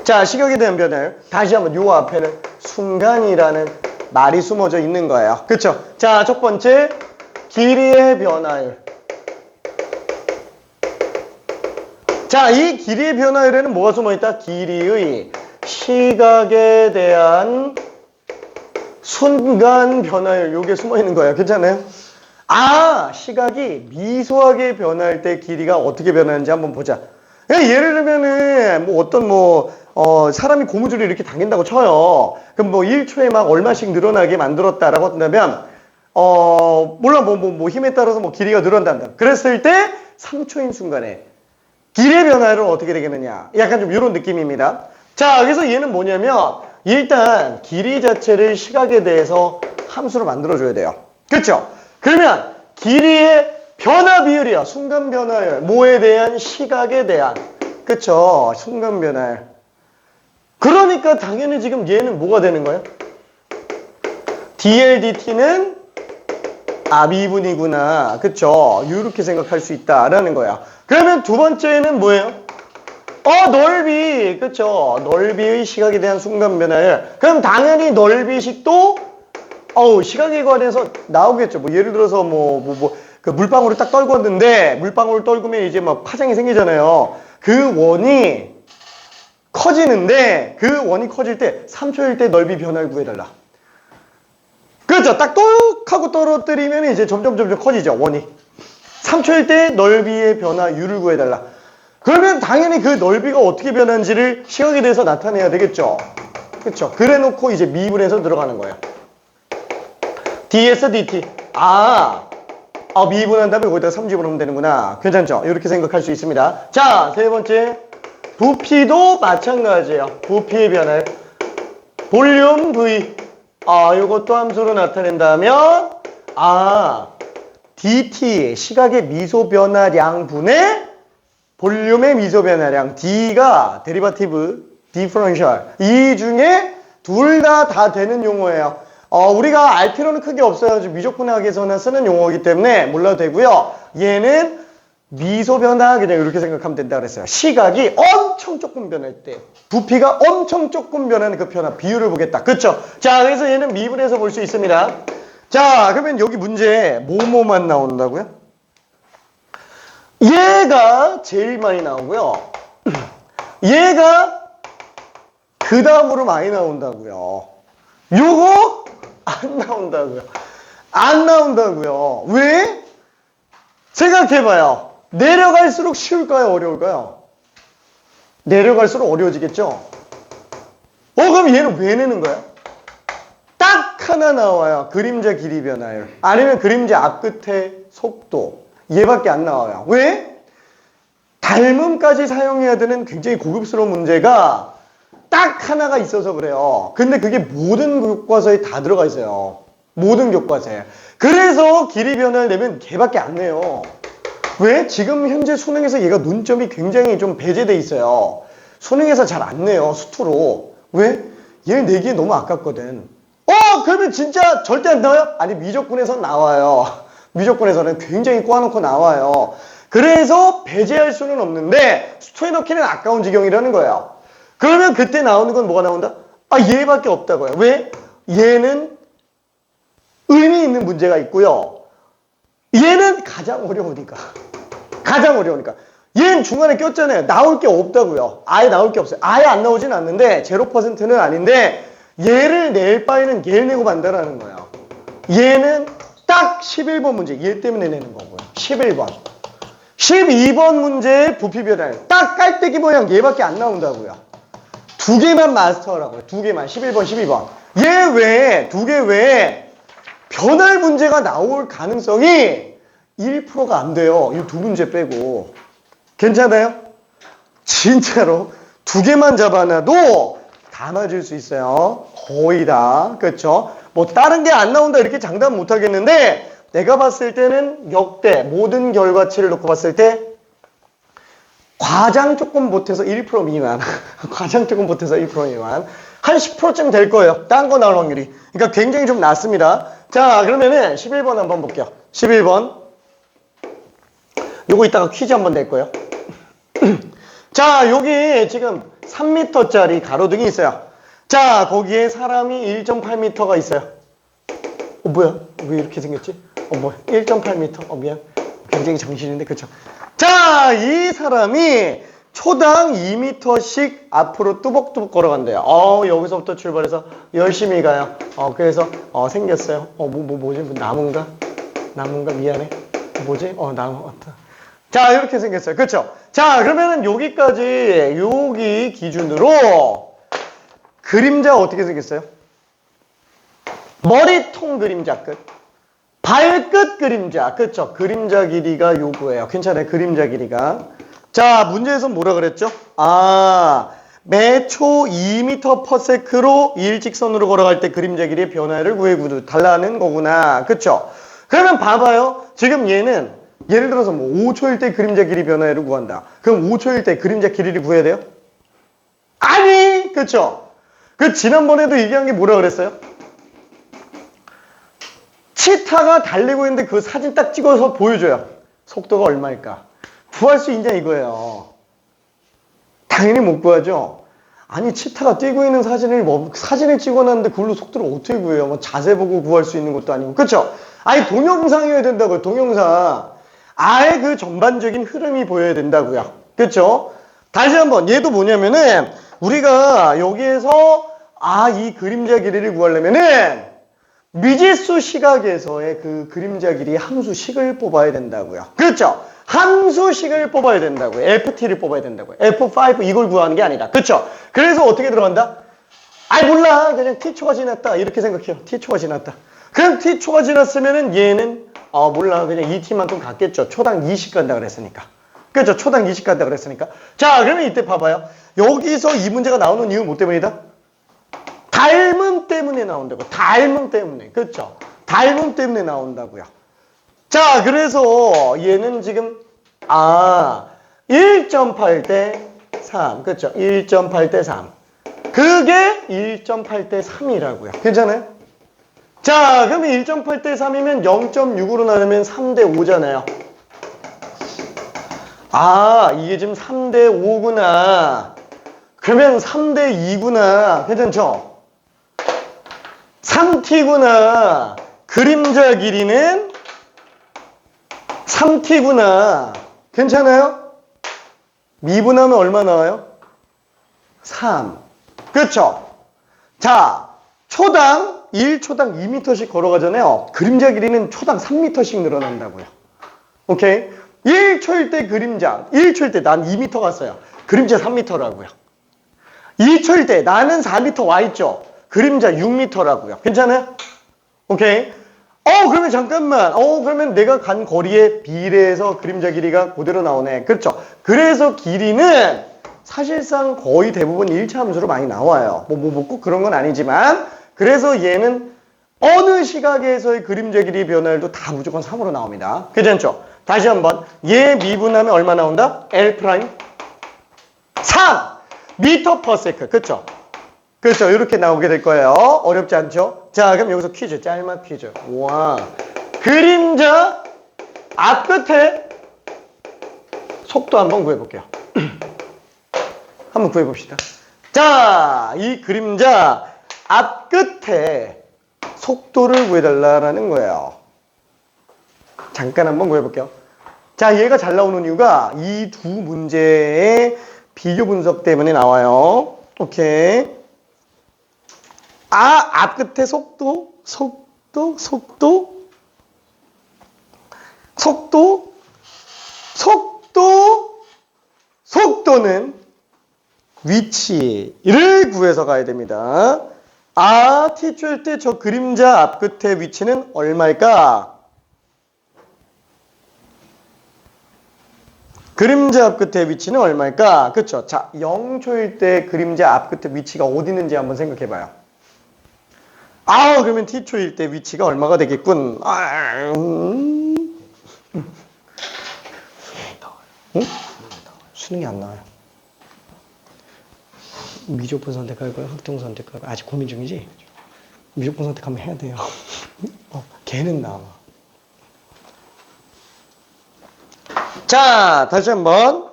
자, 시각에 대한 변화율. 다시 한번 요 앞에는 순간이라는 말이 숨어져 있는 거예요. 그쵸? 자, 첫 번째 길이의 변화율. 자, 이 길이의 변화율에는 뭐가 숨어있다? 길이의 시각에 대한 순간 변화율. 요게 숨어있는 거예요. 괜찮아요? 아, 시각이 미소하게 변할 때 길이가 어떻게 변하는지 한번 보자. 예를 들면은 뭐 어떤 사람이 고무줄을 이렇게 당긴다고 쳐요. 그럼 뭐 1초에 막 얼마씩 늘어나게 만들었다라고 한다면 몰라 뭐 힘에 따라서 뭐 길이가 늘어난다. 그랬을 때 3초인 순간에 길이의 변화율은 어떻게 되겠느냐? 약간 좀 이런 느낌입니다. 자, 그래서 얘는 뭐냐면 일단 길이 자체를 시각에 대해서 함수로 만들어줘야 돼요. 그렇죠? 그러면 길이의 변화 비율이야. 순간 변화율. 뭐에 대한? 시각에 대한. 그쵸? 순간 변화율. 그러니까 당연히 지금 얘는 뭐가 되는 거예요? dLdt는 미분이구나. 그쵸? 이렇게 생각할 수 있다라는 거야. 그러면 두 번째는 뭐예요? 넓이. 그쵸? 넓이의 시각에 대한 순간 변화율. 그럼 당연히 넓이식도 시각에 관해서 나오겠죠. 뭐 예를 들어서 그 물방울을 딱 떨궜는데 물방울을 떨구면 이제 막 파장이 생기잖아요. 그 원이 커지는데 그 원이 커질 때 3초일 때 넓이 변화를 구해달라. 그렇죠. 딱 똑 하고 떨어뜨리면 이제 점점 커지죠. 원이. 3초일 때 넓이의 변화율을 구해달라. 그러면 당연히 그 넓이가 어떻게 변하는지를 시각에 대해서 나타내야 되겠죠. 그렇죠. 그래 놓고 이제 미분해서 들어가는 거예요. ds dt. 미분한 다음에 거기다가 3 집어넣으면 되는구나. 괜찮죠? 이렇게 생각할 수 있습니다. 자, 세 번째. 부피도 마찬가지예요. 부피의 변화율. 볼륨 V. 이것도 함수로 나타낸다면 dt 시각의 미소 변화량 분의 볼륨의 미소 변화량. d가 데리바티브, 디퍼런셜. 이 중에 둘 다 되는 용어예요. 우리가 알 필요는 크게 없어요. 미적분학에서는 쓰는 용어이기 때문에 몰라도 되고요. 얘는 미소 변화 그냥 이렇게 생각하면 된다 그랬어요. 시각이 엄청 조금 변할 때, 부피가 엄청 조금 변하는 그 변화 비율을 보겠다. 그쵸? 자, 그래서 얘는 미분해서 볼 수 있습니다. 자, 그러면 여기 문제에 뭐만 나온다고요? 얘가 제일 많이 나오고요. 얘가 그 다음으로 많이 나온다고요. 요거 안 나온다고요. 안 나온다고요. 왜? 생각해봐요. 내려갈수록 쉬울까요? 어려울까요? 내려갈수록 어려워지겠죠? 그럼 얘는 왜 내는 거야? 딱 하나 나와요. 그림자 길이 변화율. 아니면 그림자 앞끝의 속도. 얘밖에 안 나와요. 왜? 닮음까지 사용해야 되는 굉장히 고급스러운 문제가 딱 하나가 있어서 그래요. 근데 그게 모든 교과서에 다 들어가 있어요. 모든 교과서에. 그래서 길이 변화를 내면 걔밖에 안 내요. 왜? 지금 현재 수능에서 얘가 논점이 굉장히 좀 배제돼 있어요. 수능에서 잘 안 내요. 수투로. 왜? 얘 내기에 너무 아깝거든. 그러면 진짜 절대 안 나와요? 아니, 미적분에서 나와요. 미적분에서는 굉장히 꼬아놓고 나와요. 그래서 배제할 수는 없는데 수투에 넣기는 아까운 지경이라는 거예요. 그러면 그때 나오는 건 뭐가 나온다? 얘밖에 없다고요. 왜? 얘는 의미 있는 문제가 있고요. 얘는 가장 어려우니까. 가장 어려우니까. 얘는 중간에 꼈잖아요. 나올 게 없다고요. 아예 나올 게 없어요. 아예 안 나오진 않는데 0%는 아닌데 얘를 낼 바에는 얘를 내고 만다라는 거예요. 얘는 딱 11번 문제. 얘 때문에 내는 거고요. 11번. 12번 문제의 부피 변화율. 딱 깔때기 모양 얘밖에 안 나온다고요. 두 개만 마스터하라고요. 두 개만. 11번, 12번. 얘 외에, 두 개 외에 변할 문제가 나올 가능성이 1%가 안 돼요. 이 두 문제 빼고. 괜찮아요? 진짜로 두 개만 잡아놔도 다 맞을 수 있어요. 거의 다. 그렇죠? 뭐 다른 게 안 나온다 이렇게 장담 못 하겠는데 내가 봤을 때는 역대 모든 결과치를 놓고 봤을 때 과장 조금 못해서 1% 미만 과장 조금 못해서 1% 미만 한 10%쯤 될 거예요. 딴 거 나올 확률이. 그러니까 굉장히 좀 낮습니다. 자, 그러면은 11번 한번 볼게요. 11번. 요거 이따가 퀴즈 한번 낼 거예요. 자, 여기 지금 3m짜리 가로등이 있어요. 자, 거기에 사람이 1.8m가 있어요. 뭐야? 왜 이렇게 생겼지? 뭐야? 1.8m. 미안. 굉장히 정신인데, 그쵸? 자, 이 사람이 초당 2m씩 앞으로 뚜벅뚜벅 걸어간대요. 여기서부터 출발해서 열심히 가요. 그래서, 생겼어요. 뭐지? 나무인가? 나무인가? 미안해. 뭐지? 나무. 자, 이렇게 생겼어요. 그쵸? 자, 그러면은 여기까지, 여기 기준으로 그림자 어떻게 생겼어요? 머리통 그림자 끝. 발끝 그림자. 그쵸? 그림자 길이가 요거예요. 괜찮아요. 그림자 길이가. 자, 문제에서 뭐라 그랬죠? 매초 2m/s로 일직선으로 걸어갈 때 그림자 길이의 변화를 구해달라는 거구나. 그쵸? 그러면 봐봐요. 지금 얘는 예를 들어서 뭐 5초일 때 그림자 길이 변화를 구한다. 그럼 5초일 때 그림자 길이를 구해야 돼요? 아니! 그쵸? 지난번에도 얘기한 게 뭐라 그랬어요? 치타가 달리고 있는데 그 사진 딱 찍어서 보여줘요. 속도가 얼마일까? 구할 수 있냐 이거예요. 당연히 못 구하죠. 아니 치타가 뛰고 있는 사진을 찍어놨는데 그걸로 속도를 어떻게 구해요? 뭐 자세 보고 구할 수 있는 것도 아니고. 그쵸? 아니 동영상이어야 된다고요. 동영상. 아예 그 전반적인 흐름이 보여야 된다고요. 그쵸? 다시 한번 얘도 뭐냐면은 우리가 여기에서 이 그림자 길이를 구하려면은 미지수 시각에서의 그 그림자 길이 함수식을 뽑아야 된다고요. 그렇죠? 함수식을 뽑아야 된다고요. FT를 뽑아야 된다고요. F5 이걸 구하는 게 아니라. 그렇죠? 그래서 어떻게 들어간다? 몰라. 그냥 T초가 지났다. 이렇게 생각해요. T초가 지났다. 그럼 T초가 지났으면은 얘는 몰라. 그냥 2T만큼 갔겠죠. 초당 20 간다 그랬으니까. 그렇죠? 초당 20 간다 그랬으니까. 자, 그러면 이때 봐봐요. 여기서 이 문제가 나오는 이유는 뭐 때문이다? 닮음 때문에 나온다고. 닮음 때문에. 그렇죠? 닮음 때문에 나온다고요. 자, 그래서 얘는 지금 1.8 대 3. 그렇죠? 1.8 대 3. 그게 1.8 대 3이라고요. 괜찮아요? 자, 그러면 1.8 대 3이면 0.6으로 나누면 3 대 5잖아요. 이게 지금 3 대 5구나. 그러면 3 대 2구나. 괜찮죠? 3t구나. 그림자 길이는 3t구나. 괜찮아요? 미분하면 얼마 나와요? 3. 그렇죠? 자, 초당 1초당 2m씩 걸어가잖아요. 그림자 길이는 초당 3m씩 늘어난다고요. 오케이? 1초일 때 1초일 때 난 2m 갔어요. 그림자 3m라고요. 2초일 때 나는 4m 와 있죠. 그림자 6m라고요. 괜찮아요? 오케이. 그러면 잠깐만. 그러면 내가 간 거리에 비례해서 그림자 길이가 그대로 나오네. 그렇죠? 그래서 길이는 사실상 거의 대부분 1차 함수로 많이 나와요. 꼭 그런 건 아니지만. 그래서 얘는 어느 시각에서의 그림자 길이 변화율도 다 무조건 3으로 나옵니다. 괜찮죠? 다시 한번. 얘 미분하면 얼마 나온다? L 프라임 3 m/s. 그렇죠? 그렇죠. 이렇게 나오게 될 거예요. 어렵지 않죠? 자, 그럼 여기서 퀴즈. 짤막 퀴즈. 와. 그림자 앞끝에 속도 한번 구해볼게요. 한번 구해봅시다. 자, 이 그림자 앞끝에 속도를 구해달라는 거예요. 잠깐 한번 구해볼게요. 자, 얘가 잘 나오는 이유가 이 두 문제의 비교 분석 때문에 나와요. 오케이. 앞끝에 속도는 위치를 구해서 가야 됩니다. t초일 때 저 그림자 앞끝의 위치는 얼마일까? 그림자 앞끝의 위치는 얼마일까? 그쵸? 자, 0초일 때 그림자 앞끝의 위치가 어디 있는지 한번 생각해 봐요. 그러면 t초일 때 위치가 얼마가 되겠군. 수능이 안 나와요. 미적분 선택할 거야? 확정 선택할 거야? 아직 고민 중이지? 미적분 선택하면 해야 돼요. 걔는 나와. 자, 다시 한번.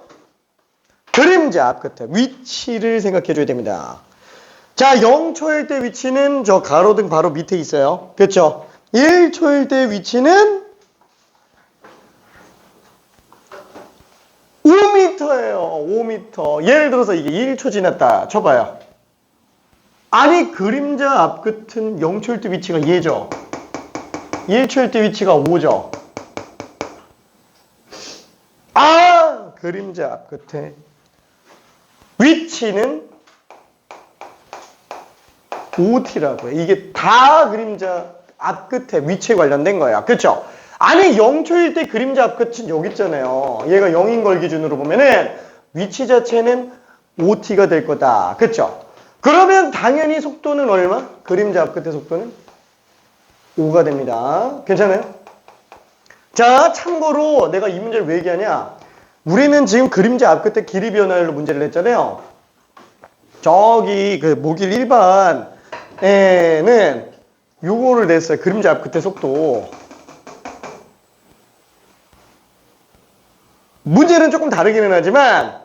그림자 앞 끝에 위치를 생각해 줘야 됩니다. 자, 0초일 때 위치는 저 가로등 바로 밑에 있어요. 그렇죠? 1초일 때 위치는 5m예요. 5m. 예를 들어서 이게 1초 지났다 쳐봐요. 아니, 그림자 앞 끝은 0초일 때 위치가 얘죠. 1초일 때 위치가 5죠. 아, 그림자 앞 끝에 위치는 5t라고요. 이게 다 그림자 앞 끝에 위치에 관련된 거예요. 그렇죠? 아니, 0초일 때 그림자 앞 끝은 여기 있잖아요. 얘가 0인 걸 기준으로 보면은 위치 자체는 5t가 될 거다. 그렇죠? 그러면 당연히 속도는 얼마? 그림자 앞 끝의 속도는 5가 됩니다. 괜찮아요? 자, 참고로 내가 이 문제를 왜 얘기하냐? 우리는 지금 그림자 앞 끝에 길이 변화율로 문제를 냈잖아요. 저기 그 모길 1반에는 요거를 냈어요. 그림자 앞 끝에 속도. 문제는 조금 다르기는 하지만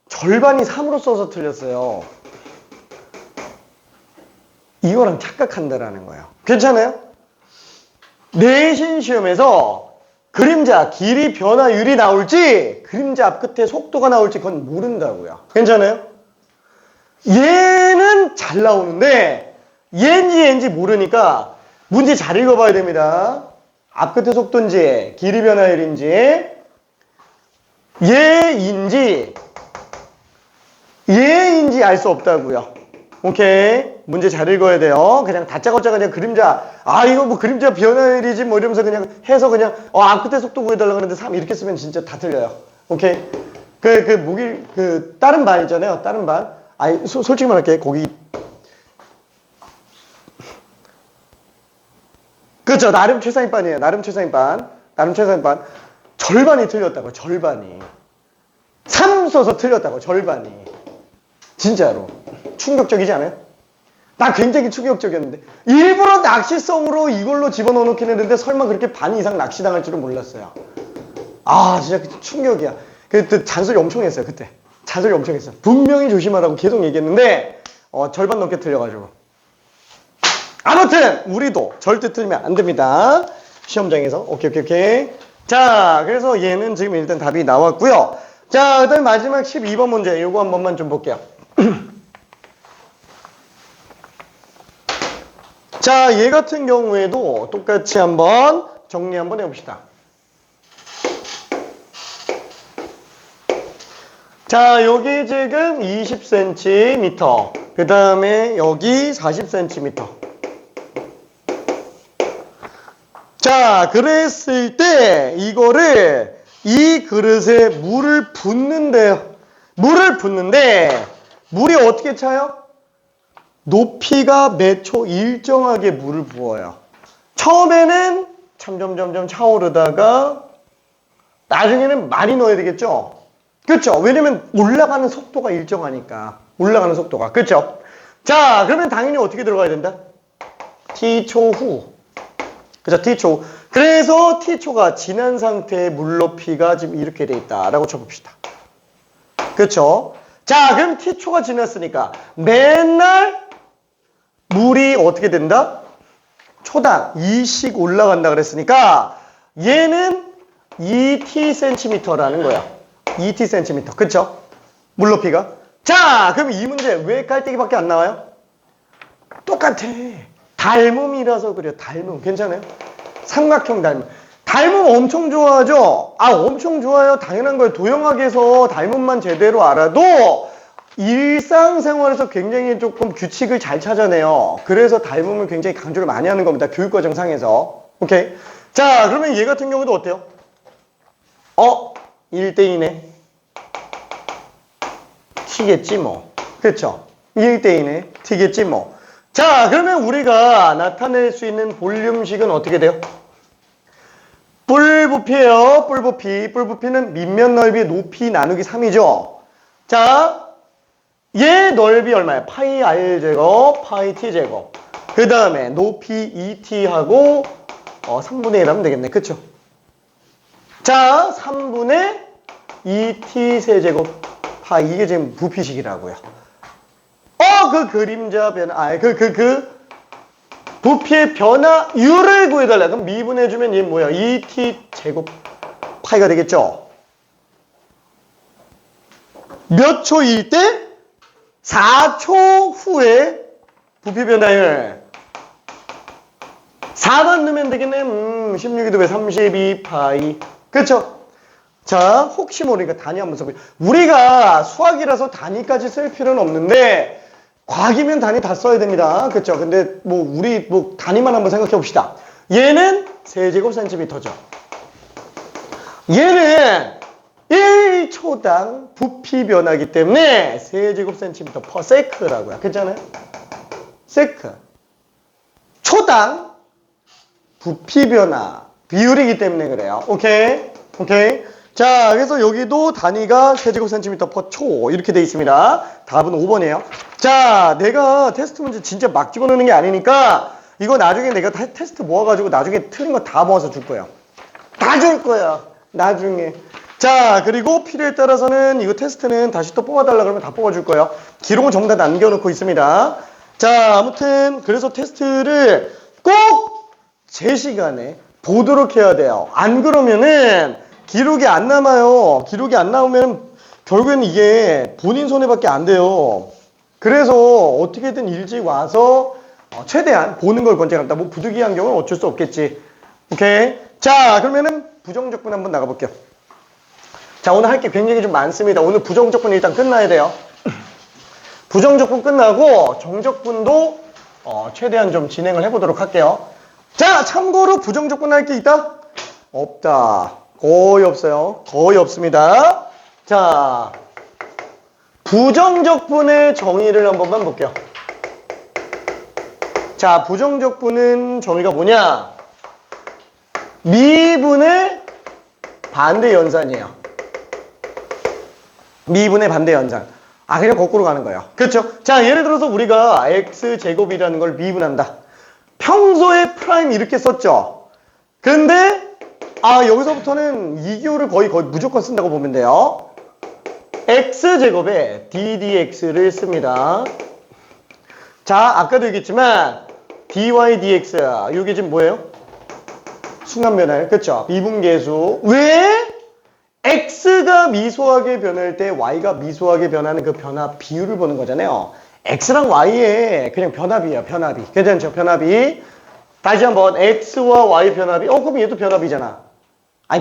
절반이 3으로 써서 틀렸어요. 이거랑 착각한다라는 거예요. 괜찮아요? 내신 시험에서 그림자 길이 변화율이 나올지 그림자 앞 끝에 속도가 나올지 그건 모른다고요. 괜찮아요? 얘는 잘 나오는데 얘인지 모르니까 문제 잘 읽어봐야 됩니다. 앞 끝에 속도인지 길이 변화율인지 얘인지 알 수 없다고요. 오케이, 문제 잘 읽어야 돼요. 그냥 다짜고짜 그냥 그림자, 이거 뭐 그림자 변화율이지 뭐 이러면서 그냥 해서 그냥 앞 끝에 속도 구해달라 그러는데 3 이렇게 쓰면 진짜 다 틀려요. 오케이, 다른 반 있잖아요. 다른 반. 솔직히 말할게. 거기 그렇죠. 나름 최상위반이에요. 나름 최상위반. 절반이 틀렸다고. 절반이. 3 써서 틀렸다고. 절반이. 진짜로. 충격적이지 않아요? 나 굉장히 충격적이었는데 일부러 낚시성으로 이걸로 집어넣어 놓긴 했는데 설마 그렇게 반 이상 낚시당할 줄은 몰랐어요. 진짜 충격이야. 그때 잔소리 엄청 했어요. 그때 잔소리 엄청 했어요. 분명히 조심하라고 계속 얘기했는데 절반 넘게 틀려가지고. 아무튼 우리도 절대 틀리면 안 됩니다. 시험장에서. 오케이. 자, 그래서 얘는 지금 일단 답이 나왔고요. 자, 그다음에 마지막 12번 문제. 요거 한 번만 좀 볼게요. 자, 얘 같은 경우에도 똑같이 한번 정리 한번 해봅시다. 자, 여기 지금 20cm, 그 다음에 여기 40cm. 자, 그랬을 때 이거를 이 그릇에 물을 붓는데요. 물을 붓는데 물이 어떻게 차요? 높이가 매초 일정하게 물을 부어요. 처음에는 점점 차오르다가 나중에는 많이 넣어야 되겠죠? 그렇죠? 왜냐면 올라가는 속도가 일정하니까. 올라가는 속도가. 그렇죠? 자, 그러면 당연히 어떻게 들어가야 된다? T초 후. 그죠? T초 후. 그래서 T초가 지난 상태의 물 높이가 지금 이렇게 돼 있다라고 쳐봅시다. 그렇죠? 자, 그럼 T초가 지났으니까 맨날 물이 어떻게 된다? 초당 2씩 올라간다 그랬으니까 얘는 2tcm라는 거야. 2tcm. 그쵸? 물높이가. 자, 그럼 이 문제 왜 깔때기밖에 안 나와요? 똑같아. 닮음이라서 그래요. 닮음. 괜찮아요? 삼각형 닮음. 닮음 엄청 좋아하죠? 엄청 좋아요. 당연한 거예요. 도형학에서 닮음만 제대로 알아도 일상생활에서 굉장히 조금 규칙을 잘 찾아내요. 그래서 닮음을 굉장히 강조를 많이 하는 겁니다. 교육과정상에서. 오케이. 자, 그러면 얘 같은 경우도 어때요? 1대2네. T겠지 뭐. 그렇죠? 1대2네. T겠지 뭐. 자, 그러면 우리가 나타낼 수 있는 볼륨식은 어떻게 돼요? 뿔부피예요. 뿔부피. 뿔부피는 밑면 넓이 높이 나누기 3이죠. 자, 얘 넓이 얼마야? 파이 r 제곱, 파이 t 제곱. 그 다음에 높이 2t하고 3분의 1 하면 되겠네. 그쵸? 자, 3분의 2t 세제곱 파이. 이게 지금 부피식이라고요. 그 그림자 변화, 부피의 변화율을 구해달라. 그럼 미분해주면 얘 뭐야? 2t 제곱 파이가 되겠죠? 몇 초일 때? 4초 후에 부피 변화율. 4만 넣으면 되겠네. 16이 2배 32파이. 그쵸? 자, 혹시 모르니까 단위 한번 써보죠. 우리가 수학이라서 단위까지 쓸 필요는 없는데 과학이면 단위 다 써야 됩니다. 그쵸? 근데 우리 단위만 한번 생각해 봅시다. 얘는 세제곱센티미터죠. 얘는 1초당 부피 변화이기 때문에 세제곱센티미터 퍼 세크라고요. 괜찮아요? 세크. 초당 부피 변화 비율이기 때문에 그래요. 오케이? 오케이? 자, 그래서 여기도 단위가 세제곱센티미터 퍼 초 이렇게 돼 있습니다. 답은 5번이에요. 자, 내가 테스트 문제 진짜 막 집어넣는 게 아니니까 이거 나중에 내가 테스트 모아가지고 나중에 틀린 거 다 모아서 줄 거예요. 다 줄 거야. 나중에. 자, 그리고 필요에 따라서는 이거 테스트는 다시 또 뽑아달라 그러면 다 뽑아줄 거예요. 기록은 전부 다 남겨놓고 있습니다. 자, 아무튼 그래서 테스트를 꼭 제 시간에 보도록 해야 돼요. 안 그러면은 기록이 안 남아요. 기록이 안 나오면 결국에는 이게 본인 손해밖에 안 돼요. 그래서 어떻게든 일찍 와서 최대한 보는 걸 권장합니다. 부득이한 경우는 어쩔 수 없겠지. 오케이. 자, 그러면은 부정적분 한번 나가볼게요. 자, 오늘 할 게 굉장히 좀 많습니다. 오늘 부정적분 일단 끝나야 돼요. 부정적분 끝나고 정적분도 최대한 좀 진행을 해보도록 할게요. 자, 참고로 부정적분 할 게 있다? 없다. 거의 없어요. 거의 없습니다. 자, 부정적분의 정의를 한 번만 볼게요. 자, 부정적분은 정의가 뭐냐? 미분의 반대 연산이에요. 미분의 반대 연산. 그냥 거꾸로 가는 거예요. 그렇죠? 자, 예를 들어서 우리가 x제곱이라는 걸 미분한다. 평소에 프라임 이렇게 썼죠? 근데 여기서부터는 이 기호를 거의 무조건 쓴다고 보면 돼요. x제곱에 ddx를 씁니다. 자, 아까도 얘기했지만 dy dx 이게 지금 뭐예요? 순간변화예요. 그쵸? 미분계수. 왜? x가 미소하게 변할 때 y가 미소하게 변하는 그 변화 비율을 보는 거잖아요. x랑 y의 그냥 변화비야. 변화비. 괜찮죠? 변화비. 다시 한번 x와 y 변화비. 그럼 얘도 변화비잖아.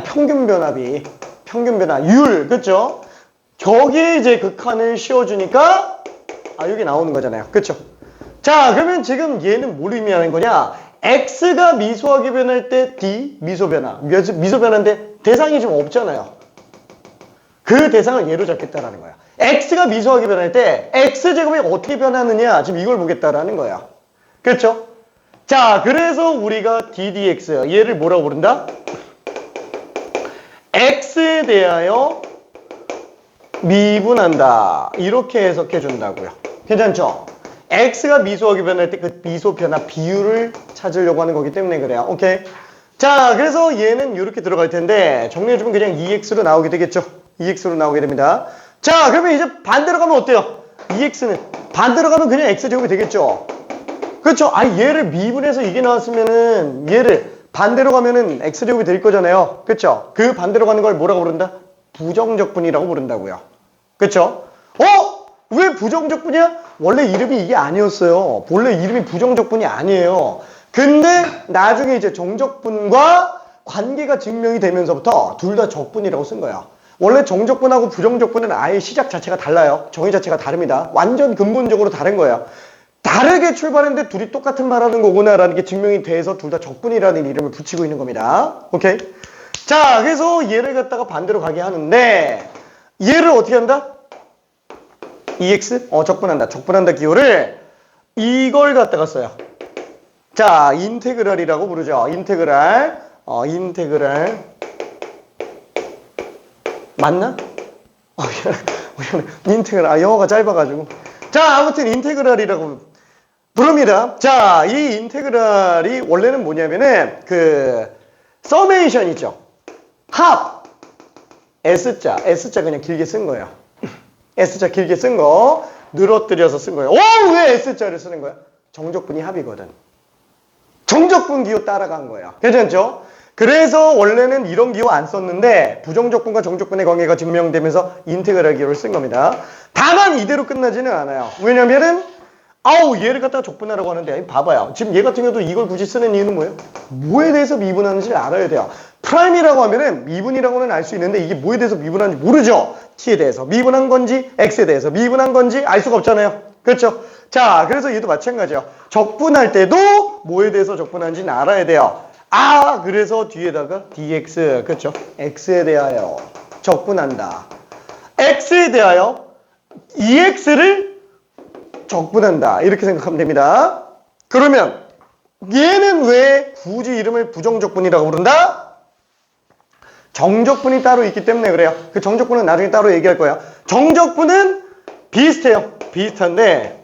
평균 변화비. 평균 변화율. 그쵸? 저기에 이제 극한을 씌워주니까 여기 나오는 거잖아요. 그쵸? 자, 그러면 지금 얘는 뭘 의미하는 거냐? x가 미소하게 변할 때 d 미소 변화. 미소 변화인데 대상이 지금 없잖아요. 그 대상을 얘로 잡겠다라는 거야. x가 미소하게 변할 때 x제곱이 어떻게 변하느냐 지금 이걸 보겠다라는 거야. 그렇죠? 자, 그래서 우리가 ddx 얘를 뭐라고 부른다? x에 대하여 미분한다. 이렇게 해석해 준다고요. 괜찮죠? x가 미소하게 변할 때 그 미소 변화 비율을 찾으려고 하는 거기 때문에 그래요. 오케이? 자, 그래서 얘는 이렇게 들어갈 텐데 정리해주면 그냥 2x로 나오게 되겠죠. 2x로 나오게 됩니다. 자, 그러면 이제 반대로 가면 어때요? 2x는 반대로 가면 그냥 x제곱이 되겠죠. 그렇죠? 얘를 미분해서 이게 나왔으면은 얘를 반대로 가면은 x제곱이 될 거잖아요. 그렇죠? 그 반대로 가는 걸 뭐라고 부른다? 부정적분이라고 부른다고요. 그렇죠? 왜 부정적분이야? 원래 이름이 이게 아니었어요. 원래 이름이 부정적분이 아니에요. 근데 나중에 이제 정적분과 관계가 증명이 되면서부터 둘 다 적분이라고 쓴 거야. 원래 정적분하고 부정적분은 아예 시작 자체가 달라요. 정의 자체가 다릅니다. 완전 근본적으로 다른 거예요. 다르게 출발했는데 둘이 똑같은 말 하는 거구나라는 게 증명이 돼서 둘 다 적분이라는 이름을 붙이고 있는 겁니다. 오케이? 자, 그래서 얘를 갖다가 반대로 가게 하는데 얘를 어떻게 한다? 2x? 적분한다. 적분한다 기호를 이걸 갖다가 써요. 자, 인테그랄이라고 부르죠. 인테그랄. 인테그랄. 맞나? 인테그랄, 영어가 짧아가지고. 자, 아무튼 인테그랄이라고 부릅니다. 자, 이 인테그랄이 원래는 뭐냐면은, 서메이션이죠. 합. S자 그냥 길게 쓴 거예요. S자 길게 쓴 거, 늘어뜨려서 쓴 거예요. 왜 S자를 쓰는 거야? 정적분이 합이거든. 정적분 기호 따라간 거야. 괜찮죠? 그래서 원래는 이런 기호 안 썼는데 부정적분과 정적분의 관계가 증명되면서 인테그랄 기호를 쓴 겁니다. 다만 이대로 끝나지는 않아요. 왜냐면은 얘를 갖다가 적분하라고 하는데 봐봐요. 지금 얘 같은 경우도 이걸 굳이 쓰는 이유는 뭐예요? 뭐에 대해서 미분하는지를 알아야 돼요. 프라임이라고 하면은 미분이라고는 알 수 있는데 이게 뭐에 대해서 미분하는지 모르죠. t에 대해서 미분한 건지 x에 대해서 미분한 건지 알 수가 없잖아요. 그렇죠? 자, 그래서 얘도 마찬가지예요. 적분할 때도 뭐에 대해서 적분하는지는 알아야 돼요. 그래서 뒤에다가 dx, 그렇죠? x에 대하여 적분한다. x에 대하여 ex를 적분한다. 이렇게 생각하면 됩니다. 그러면 얘는 왜 굳이 이름을 부정적분이라고 부른다? 정적분이 따로 있기 때문에 그래요. 그 정적분은 나중에 따로 얘기할 거예요. 정적분은 비슷해요. 비슷한데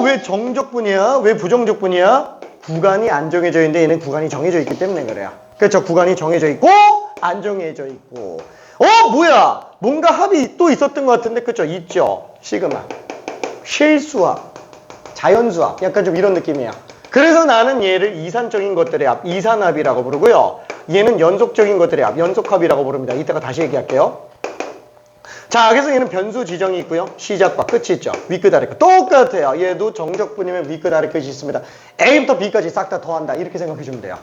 왜 정적분이야? 왜 부정적분이야? 구간이 안 정해져 있는데 얘는 구간이 정해져 있기 때문에 그래요. 그렇죠? 구간이 정해져 있고 안 정해져 있고 뭐야? 뭔가 합이 또 있었던 것 같은데 그렇죠? 있죠? 시그마, 실수합, 자연수합 약간 좀 이런 느낌이에요. 그래서 나는 얘를 이산적인 것들의 합, 이산합이라고 부르고요. 얘는 연속적인 것들의 합, 연속합이라고 부릅니다. 이따가 다시 얘기할게요. 자, 그래서 얘는 변수 지정이 있고요. 시작과 끝이 있죠. 윗끝 아래 끝. 똑같아요. 얘도 정적분이면 윗끝 아래 끝이 있습니다. A부터 B까지 싹 다 더한다. 이렇게 생각해 주면 돼요.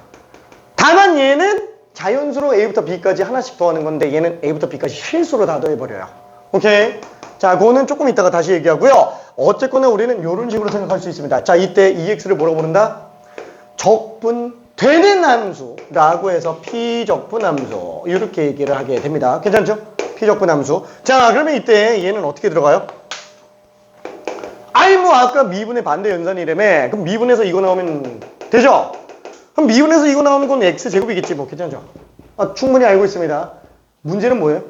다만 얘는 자연수로 A부터 B까지 하나씩 더하는 건데 얘는 A부터 B까지 실수로 다 더해버려요. 오케이? 자, 그거는 조금 이따가 다시 얘기하고요. 어쨌거나 우리는 이런 식으로 생각할 수 있습니다. 자, 이때 EX를 뭐라고 부른다? 적분되는 함수라고 해서 피적분 함수. 이렇게 얘기를 하게 됩니다. 괜찮죠? 피적분 함수. 자, 그러면 이때 얘는 어떻게 들어가요? 아까 미분의 반대 연산이라며. 그럼 미분에서 이거 나오면 되죠? 그럼 미분에서 이거 나오는 건 x제곱이겠지 뭐. 괜찮죠? 충분히 알고 있습니다. 문제는 뭐예요?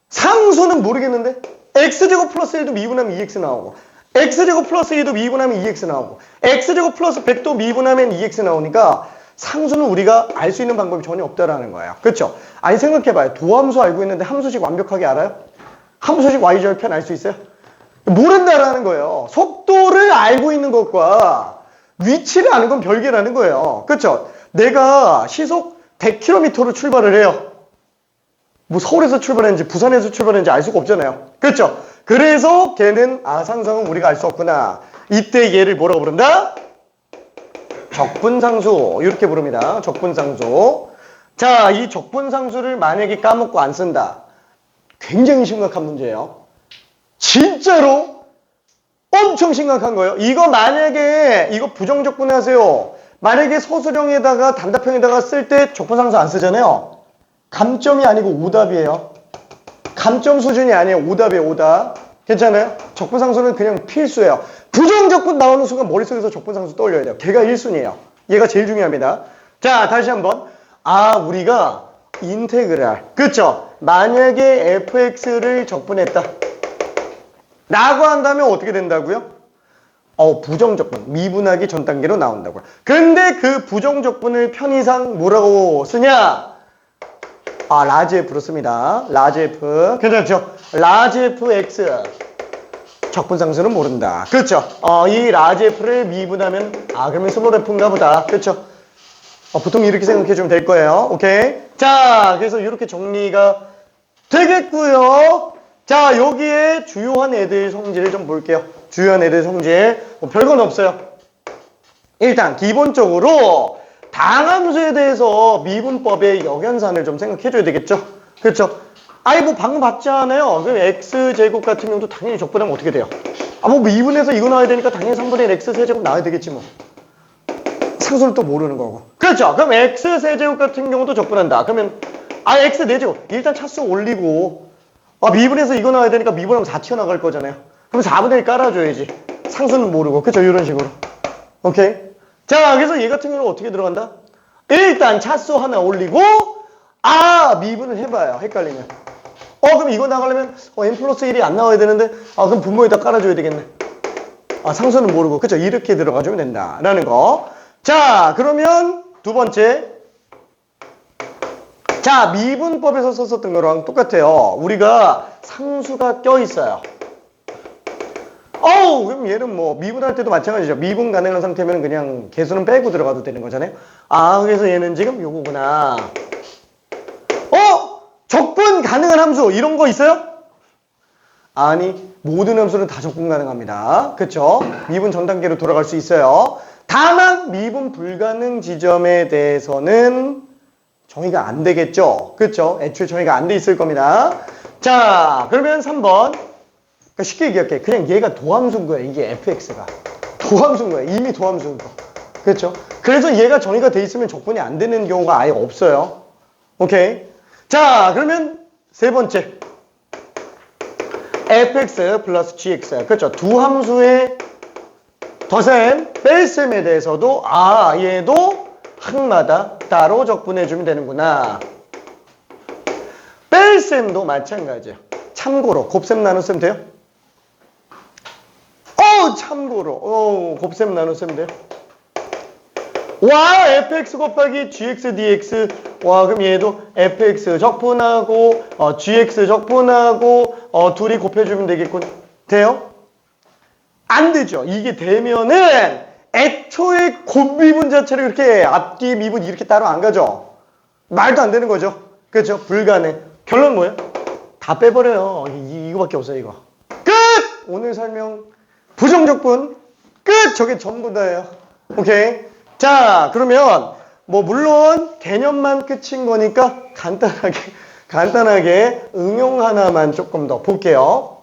상수는 모르겠는데 x제곱 플러스 1도 미분하면 2x 나오고 x제곱 플러스 2도 미분하면 2x 나오고 x제곱 플러스 100도 미분하면 2x 나오니까 상수는 우리가 알 수 있는 방법이 전혀 없다라는 거예요. 그렇죠? 아니 생각해봐요. 도함수 알고 있는데 함수식 완벽하게 알아요? 함수식 y절편 알 수 있어요? 모른다라는 거예요. 속도를 알고 있는 것과 위치를 아는 건 별개라는 거예요. 그렇죠? 내가 시속 100km로 출발을 해요. 뭐 서울에서 출발했는지 부산에서 출발했는지 알 수가 없잖아요. 그렇죠? 그래서 걔는 상성은 우리가 알 수 없구나. 이때 얘를 뭐라고 부른다? 적분상수. 이렇게 부릅니다. 적분상수. 자, 이 적분상수를 만약에 까먹고 안 쓴다. 굉장히 심각한 문제예요. 진짜로 엄청 심각한 거예요. 이거 만약에 이거 부정적분 하세요. 만약에 서술형에다가 단답형에다가 쓸 때 적분상수 안 쓰잖아요. 감점이 아니고 오답이에요. 감점 수준이 아니에요. 오답이에요. 오답. 괜찮아요? 적분상수는 그냥 필수예요. 부정적분 나오는 순간 머릿속에서 적분상수 떠올려야 돼요. 걔가 1순위예요. 얘가 제일 중요합니다. 자, 다시 한번. 우리가 인테그랄. 그렇죠? 만약에 fx를 적분했다. 라고 한다면 어떻게 된다고요? 부정적분. 미분하기 전 단계로 나온다고요. 근데 그 부정적분을 편의상 뭐라고 쓰냐? 라지 F로 씁니다. 라지 F. 괜찮죠? 라지 F X. 적분상수는 모른다. 그렇죠? 이 라지 F를 미분하면, 그러면 스몰 F인가 보다. 그렇죠? 보통 이렇게 생각해 주면 될 거예요. 오케이? 자, 그래서 이렇게 정리가 되겠고요. 자, 여기에 주요한 애들 성질을 좀 볼게요. 주요한 애들 성질. 별건 없어요. 일단, 기본적으로, 당함수에 대해서 미분법의 역연산을 좀 생각해줘야 되겠죠? 그렇죠? 뭐 방금 봤지 않아요? 그럼 x제곱 같은 경우도 당연히 적분하면 어떻게 돼요? 뭐 미분해서 이거 나와야 되니까 당연히 3분의 1 x세제곱 나와야 되겠지 뭐. 상수를 또 모르는 거고. 그렇죠? 그럼 x세제곱 같은 경우도 적분한다. 그러면 x 4제곱. 일단 차수 올리고 미분해서 이거 나와야 되니까 미분하면 4 튀어나갈 거잖아요. 그럼 4분의 1 깔아줘야지. 상수는 모르고. 그렇죠? 이런 식으로. 오케이? 자, 그래서 얘 같은 경우는 어떻게 들어간다? 일단 차수 하나 올리고 아, 미분을 해봐요. 헷갈리면. 그럼 이거 나가려면 n 플러스 1이 안 나와야 되는데 그럼 분모에다 깔아줘야 되겠네. 상수는 모르고 그쵸? 이렇게 들어가주면 된다라는 거. 자, 그러면 두 번째. 자, 미분법에서 썼었던 거랑 똑같아요. 우리가 상수가 껴있어요. 그럼 얘는 뭐 미분할 때도 마찬가지죠. 미분 가능한 상태면 그냥 개수는 빼고 들어가도 되는 거잖아요. 그래서 얘는 지금 요거구나. 적분 가능한 함수 이런 거 있어요? 아니, 모든 함수는 다 적분 가능합니다. 그쵸? 미분 전 단계로 돌아갈 수 있어요. 다만 미분 불가능 지점에 대해서는 정의가 안 되겠죠? 그쵸? 애초에 정의가 안 돼 있을 겁니다. 자, 그러면 3번. 그러니까 쉽게 기억해. 그냥 얘가 도함수인 거예요. 이게 fx가. 도함수인 거예요. 이미 도함수인 거. 그렇죠? 그래서 얘가 정의가 돼 있으면 적분이 안 되는 경우가 아예 없어요. 오케이? 자, 그러면 세 번째. fx 플러스 gx. 그렇죠? 두 함수의 더셈, 뺄셈에 대해서도 얘도 항마다 따로 적분해주면 되는구나. 뺄셈도 마찬가지예요. 참고로 곱셈 나눗셈 돼요? 참고로 곱셈 나눗셈 돼요? fx 곱하기 gx dx. 그럼 얘도 fx 적분하고 gx 적분하고 둘이 곱해주면 되겠군. 돼요? 안 되죠. 이게 되면은 애초에 곱미분 자체를 이렇게 앞뒤 미분 이렇게 따로 안 가죠. 말도 안 되는 거죠. 그렇죠? 불가능. 결론 뭐예요? 다 빼버려요. 이거밖에 없어요. 이거. 끝! 오늘 설명 부정적분 끝! 저게 전부 다예요. 오케이? 자, 그러면 뭐 물론 개념만 끝인 거니까 간단하게 응용 하나만 조금 더 볼게요.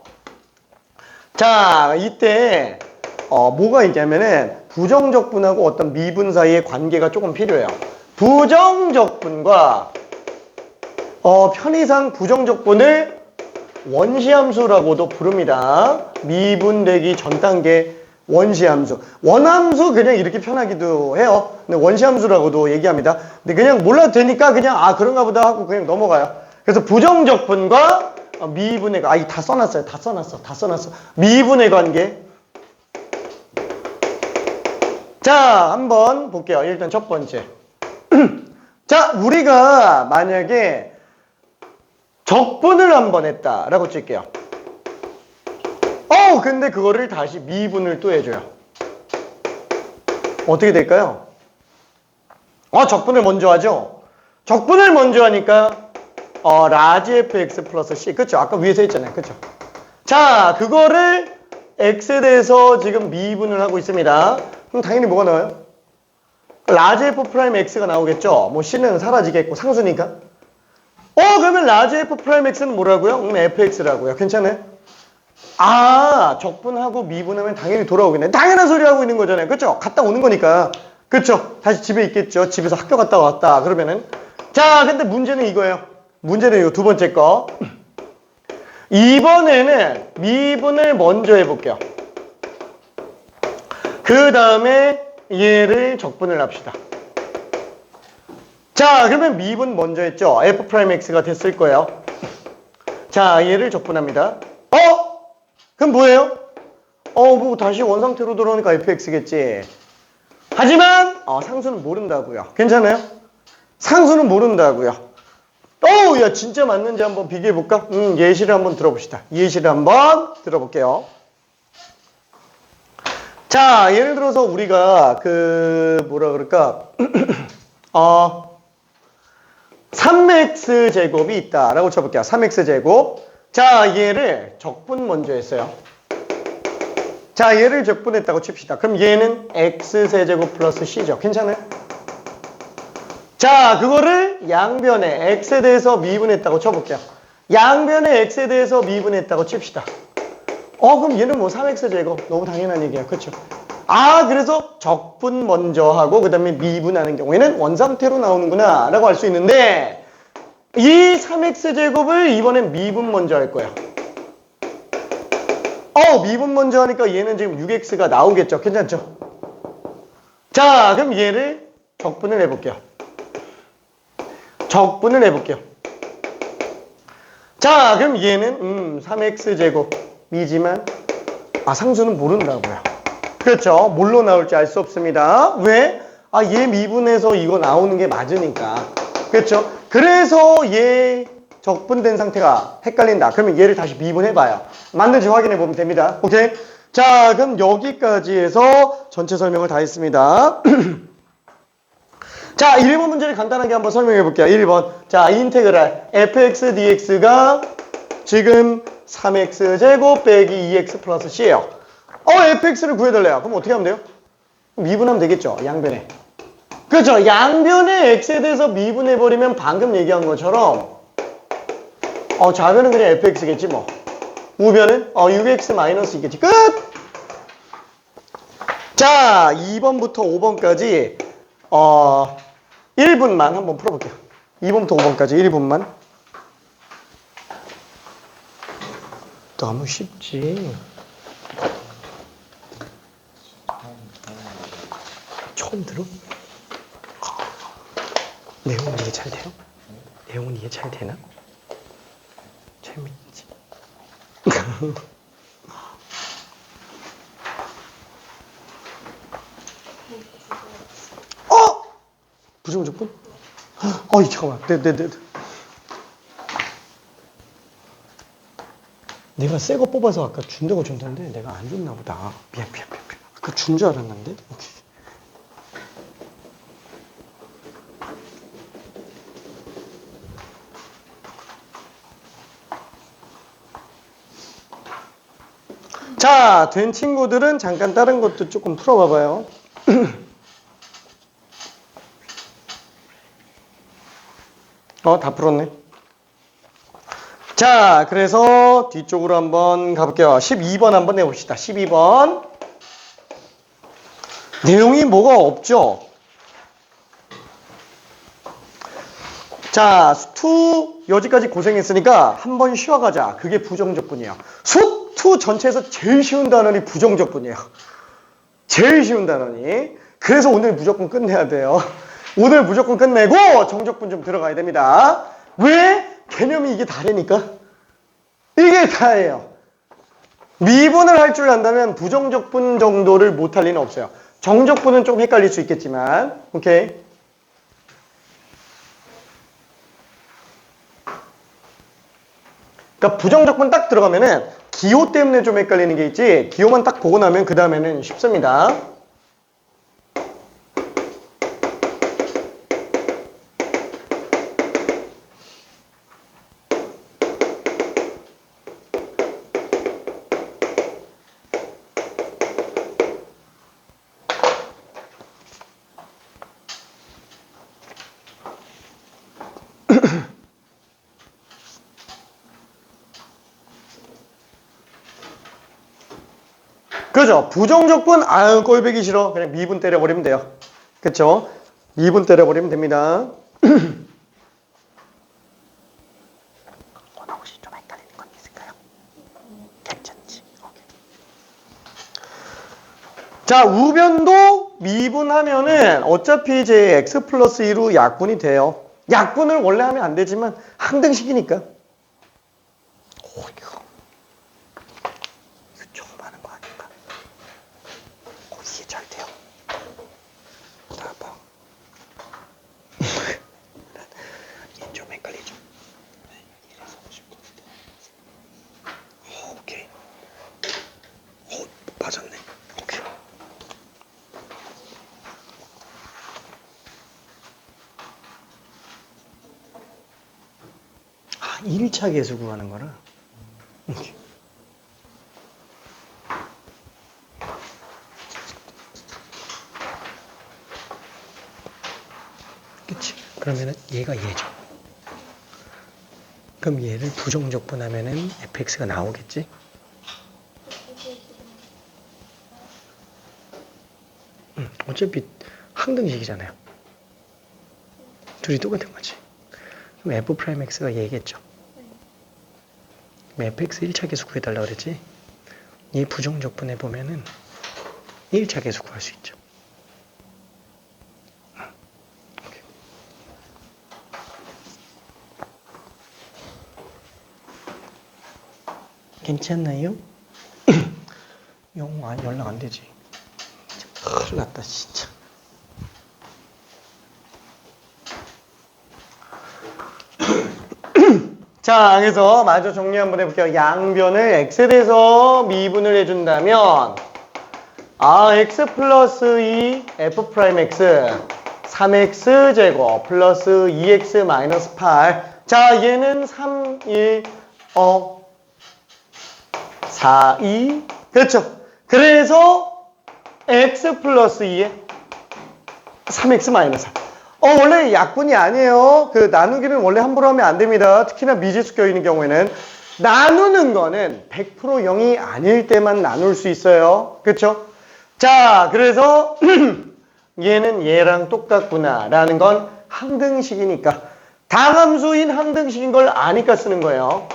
자, 이때 뭐가 있냐면은 부정적분하고 어떤 미분 사이의 관계가 조금 필요해요. 부정적분과 편의상 부정적분을 원시함수라고도 부릅니다. 미분되기 전 단계 원시함수. 원함수 그냥 이렇게 편하기도 해요. 근데 원시함수라고도 얘기합니다. 근데 그냥 몰라도 되니까 그냥 그런가 보다 하고 그냥 넘어가요. 그래서 부정적분과 미분의 다 써놨어요. 다 써놨어. 미분의 관계. 자, 한번 볼게요. 일단 첫 번째. 자, 우리가 만약에 적분을 한번 했다라고 칠게요. 근데 그거를 다시 미분을 또 해줘요. 어떻게 될까요? 적분을 먼저 하죠. 적분을 먼저 하니까 라지 fx 플러스 c. 그쵸? 아까 위에서 했잖아요. 그쵸? 자, 그거를 x에 대해서 지금 미분을 하고 있습니다. 그럼 당연히 뭐가 나와요? 라지 f 프라임 x가 나오겠죠? 뭐 c는 사라지겠고 상수니까. 그러면 라지 f 프라임 x는 뭐라고요? fx라고요. 괜찮아요? 적분하고 미분하면 당연히 돌아오겠네. 당연한 소리 하고 있는 거잖아요. 그쵸? 갔다 오는 거니까. 그쵸? 다시 집에 있겠죠? 집에서 학교 갔다 왔다. 그러면은. 자, 근데 문제는 이거예요. 문제는 이거 두 번째 거. 이번에는 미분을 먼저 해볼게요. 그 다음에 얘를 적분을 합시다. 자, 그러면 미분 먼저 했죠? f'x가 됐을 거예요. 자, 얘를 적분합니다. 그럼 뭐예요? 뭐 다시 원상태로 돌아오니까 fx겠지. 하지만 상수는 모른다고요. 괜찮아요? 상수는 모른다고요. 야, 진짜 맞는지 한번 비교해볼까? 예시를 한번 들어봅시다. 예시를 한번 들어볼게요. 자, 예를 들어서 우리가 뭐라 그럴까? 3x 제곱이 있다라고 쳐볼게요. 3x 제곱. 자, 얘를 적분 먼저 했어요. 자, 얘를 적분했다고 칩시다. 그럼 얘는 x세제곱 플러스 c죠. 괜찮아요? 자, 그거를 양변에 x에 대해서 미분했다고 쳐볼게요. 양변에 x에 대해서 미분했다고 칩시다. 그럼 얘는 뭐 3x제곱. 너무 당연한 얘기야. 그렇죠? 그래서 적분 먼저 하고 그 다음에 미분하는 경우에는 원상태로 나오는구나 라고 할 수 있는데 이 3x제곱을 이번엔 미분 먼저 할 거야. 미분 먼저 하니까 얘는 지금 6x가 나오겠죠. 괜찮죠? 자, 그럼 얘를 적분을 해볼게요. 적분을 내볼게요. 자, 그럼 얘는 3x제곱이지만 상수는 모른다고요. 그렇죠. 뭘로 나올지 알 수 없습니다. 왜? 얘 미분해서 이거 나오는 게 맞으니까. 그렇죠. 그래서 얘 적분된 상태가 헷갈린다. 그러면 얘를 다시 미분해봐요. 맞는지 확인해보면 됩니다. 오케이? 자, 그럼 여기까지 해서 전체 설명을 다 했습니다. 자, 1번 문제를 간단하게 한번 설명해 볼게요. 1번. 자, 인테그랄 fx dx가 지금 3x제곱 빼기 2x 플러스 c예요. fx를 구해달래요. 그럼 어떻게 하면 돼요? 미분하면 되겠죠. 양변에. 그렇죠. 양변에 x에 대해서 미분해버리면 방금 얘기한 것처럼 좌변은 그냥 fx겠지 뭐. 우변은 6x 마이너스 있겠지. 끝! 자, 2번부터 5번까지 1분만 한번 풀어볼게요. 2번부터 5번까지 1분만. 너무 쉽지. 처음 들어? 내용은 이해 잘 돼요? 내용은 이해 잘 되나? 재밌지. 부정적분? 잠깐만. 네. 내가 새 거 뽑아서 아까 준다고 줬는데 내가 안 줬나 보다. 미안. 아까 준 줄 알았는데. 오케이. 자, 된 친구들은 잠깐 다른 것도 조금 풀어봐봐요. 다 풀었네. 자, 그래서 뒤쪽으로 한번 가볼게요. 12번 한번 내봅시다. 12번. 내용이 뭐가 없죠? 자, 수투 여기까지 고생했으니까 한번 쉬어가자. 그게 부정적분이에요. 수투 전체에서 제일 쉬운 단원이 부정적분이에요. 제일 쉬운 단원이. 그래서 오늘 무조건 끝내야 돼요. 오늘 무조건 끝내고 정적분 좀 들어가야 됩니다. 왜? 개념이 이게 다르니까. 이게 다예요. 미분을 할 줄 안다면 부정적분 정도를 못할 리는 없어요. 정적분은 좀 헷갈릴 수 있겠지만. 오케이. 그러니까 부정적분 딱 들어가면은 기호 때문에 좀 헷갈리는 게 있지, 기호만 딱 보고 나면 그 다음에는 쉽습니다. 그죠? 부정적분, 꼴보기 싫어. 그냥 미분 때려버리면 돼요. 그쵸? 미분 때려버리면 됩니다. 혹시 좀 헷갈리는 건 있을까요? 괜찮지? 오케이. 자, 우변도 미분하면은 어차피 이제 x 플러스 2로 약분이 돼요. 약분을 원래 하면 안 되지만 항등식이니까. 이거 처음 하는 거 아닌가? 이해 잘 돼요. 나 봐. 얘 좀 헷갈리죠? 이래서 50%. 오케이. 맞았네. 오케이. 1차 계수 구하는 거라. 오케이. 그치? 그러면은 얘가 얘죠. 그럼 얘를 부정적분하면은 fx가 나오겠지? 어차피 항등식이잖아요. 둘이 똑같은 거지. 그럼 f'x가 얘겠죠. 그럼 fx 1차 계수 구해달라고 그랬지? 이 부정적분해 보면은 1차 계수 구할 수 있죠. 괜찮나요? 영웅 아니 연락 안 되지. 큰일 났다 진짜. 자, 그래서 마저 정리 한번 해볼게요. 양변을 x에 대해서 미분을 해준다면 x 플러스 2 f 프라임 x 3x 제곱 플러스 2x 마이너스 8. 자, 얘는 3, 1, 4, 2. 그렇죠. 그래서 x 플러스 2에 3x 마이너스 4. 원래 약분이 아니에요. 그 나누기는 원래 함부로 하면 안 됩니다. 특히나 미지수 껴있는 경우에는. 나누는 거는 100% 0이 아닐 때만 나눌 수 있어요. 그렇죠? 자, 그래서 얘는 얘랑 똑같구나 라는 건 항등식이니까, 다함수인 항등식인 걸 아니까 쓰는 거예요.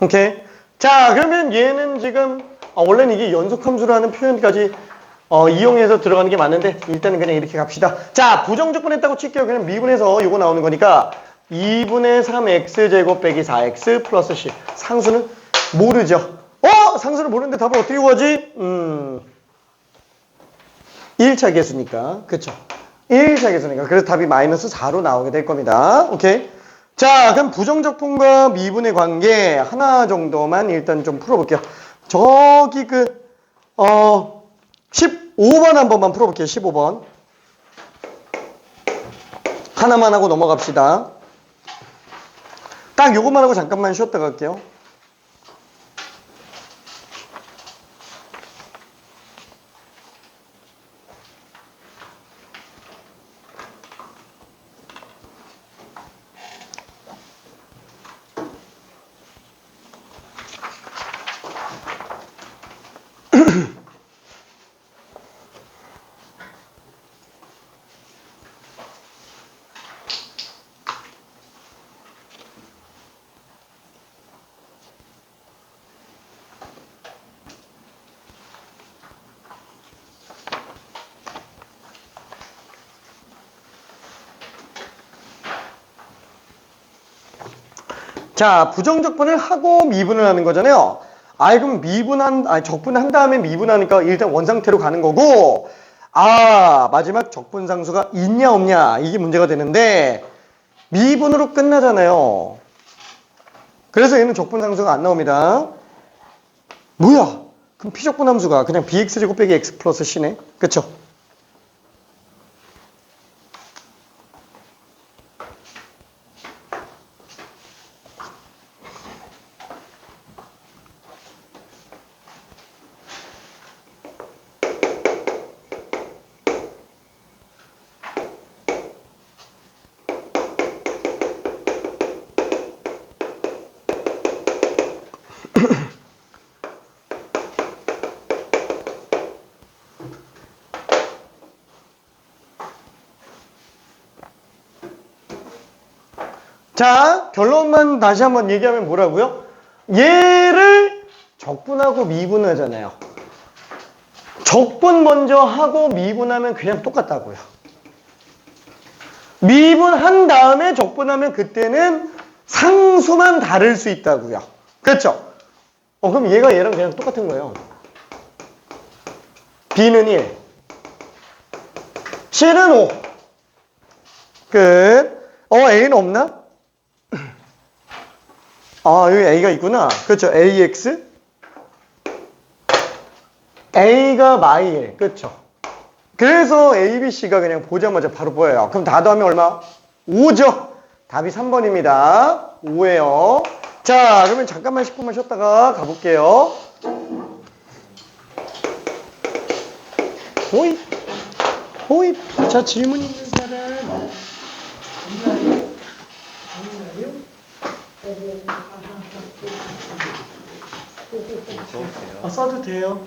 오케이? 자, 그러면 얘는 지금 원래는 이게 연속함수라는 표현까지 이용해서 들어가는 게 맞는데 일단은 그냥 이렇게 갑시다. 자, 부정적분 했다고 칠게요. 그냥 미분해서 요거 나오는 거니까 2분의 3x 제곱 빼기 4x 플러스 10. 상수는 모르죠. 상수를 모르는데 답을 어떻게 구하지? 1차 계수니까. 그쵸? 1차 계수니까. 그래서 답이 마이너스 4로 나오게 될 겁니다. 오케이? 자, 그럼 부정적분과 미분의 관계 하나 정도만 일단 좀 풀어볼게요. 저기 15번 한 번만 풀어볼게요. 15번. 하나만 하고 넘어갑시다. 딱 요것만 하고 잠깐만 쉬었다 갈게요. 자, 부정적분을 하고 미분을 하는 거잖아요. 그럼 적분을 한 다음에 미분하니까 일단 원상태로 가는 거고, 마지막 적분상수가 있냐 없냐 이게 문제가 되는데 미분으로 끝나잖아요. 그래서 얘는 적분상수가 안 나옵니다. 뭐야? 그럼 피적분함수가 그냥 bx제곱 빼기 x 플러스 c네. 그쵸? 자, 결론만 다시 한번 얘기하면 뭐라고요? 얘를 적분하고 미분하잖아요. 적분 먼저 하고 미분하면 그냥 똑같다고요. 미분한 다음에 적분하면 그때는 상수만 다를 수 있다고요. 그렇죠? 그럼 얘가 얘랑 그냥 똑같은 거예요. B는 1, C는 5. 끝. A는 없나? 여기 A가 있구나. 그렇죠. AX. A가 마일. 그렇죠. 그래서 A, B, C가 그냥 보자마자 바로 보여요. 그럼 다 더하면 얼마? 5죠. 답이 3번입니다. 5예요. 자, 그러면 잠깐만 10분만 쉬었다가 가볼게요. 호잇. 호잇. 자, 질문 있는 사람. 써도 돼요.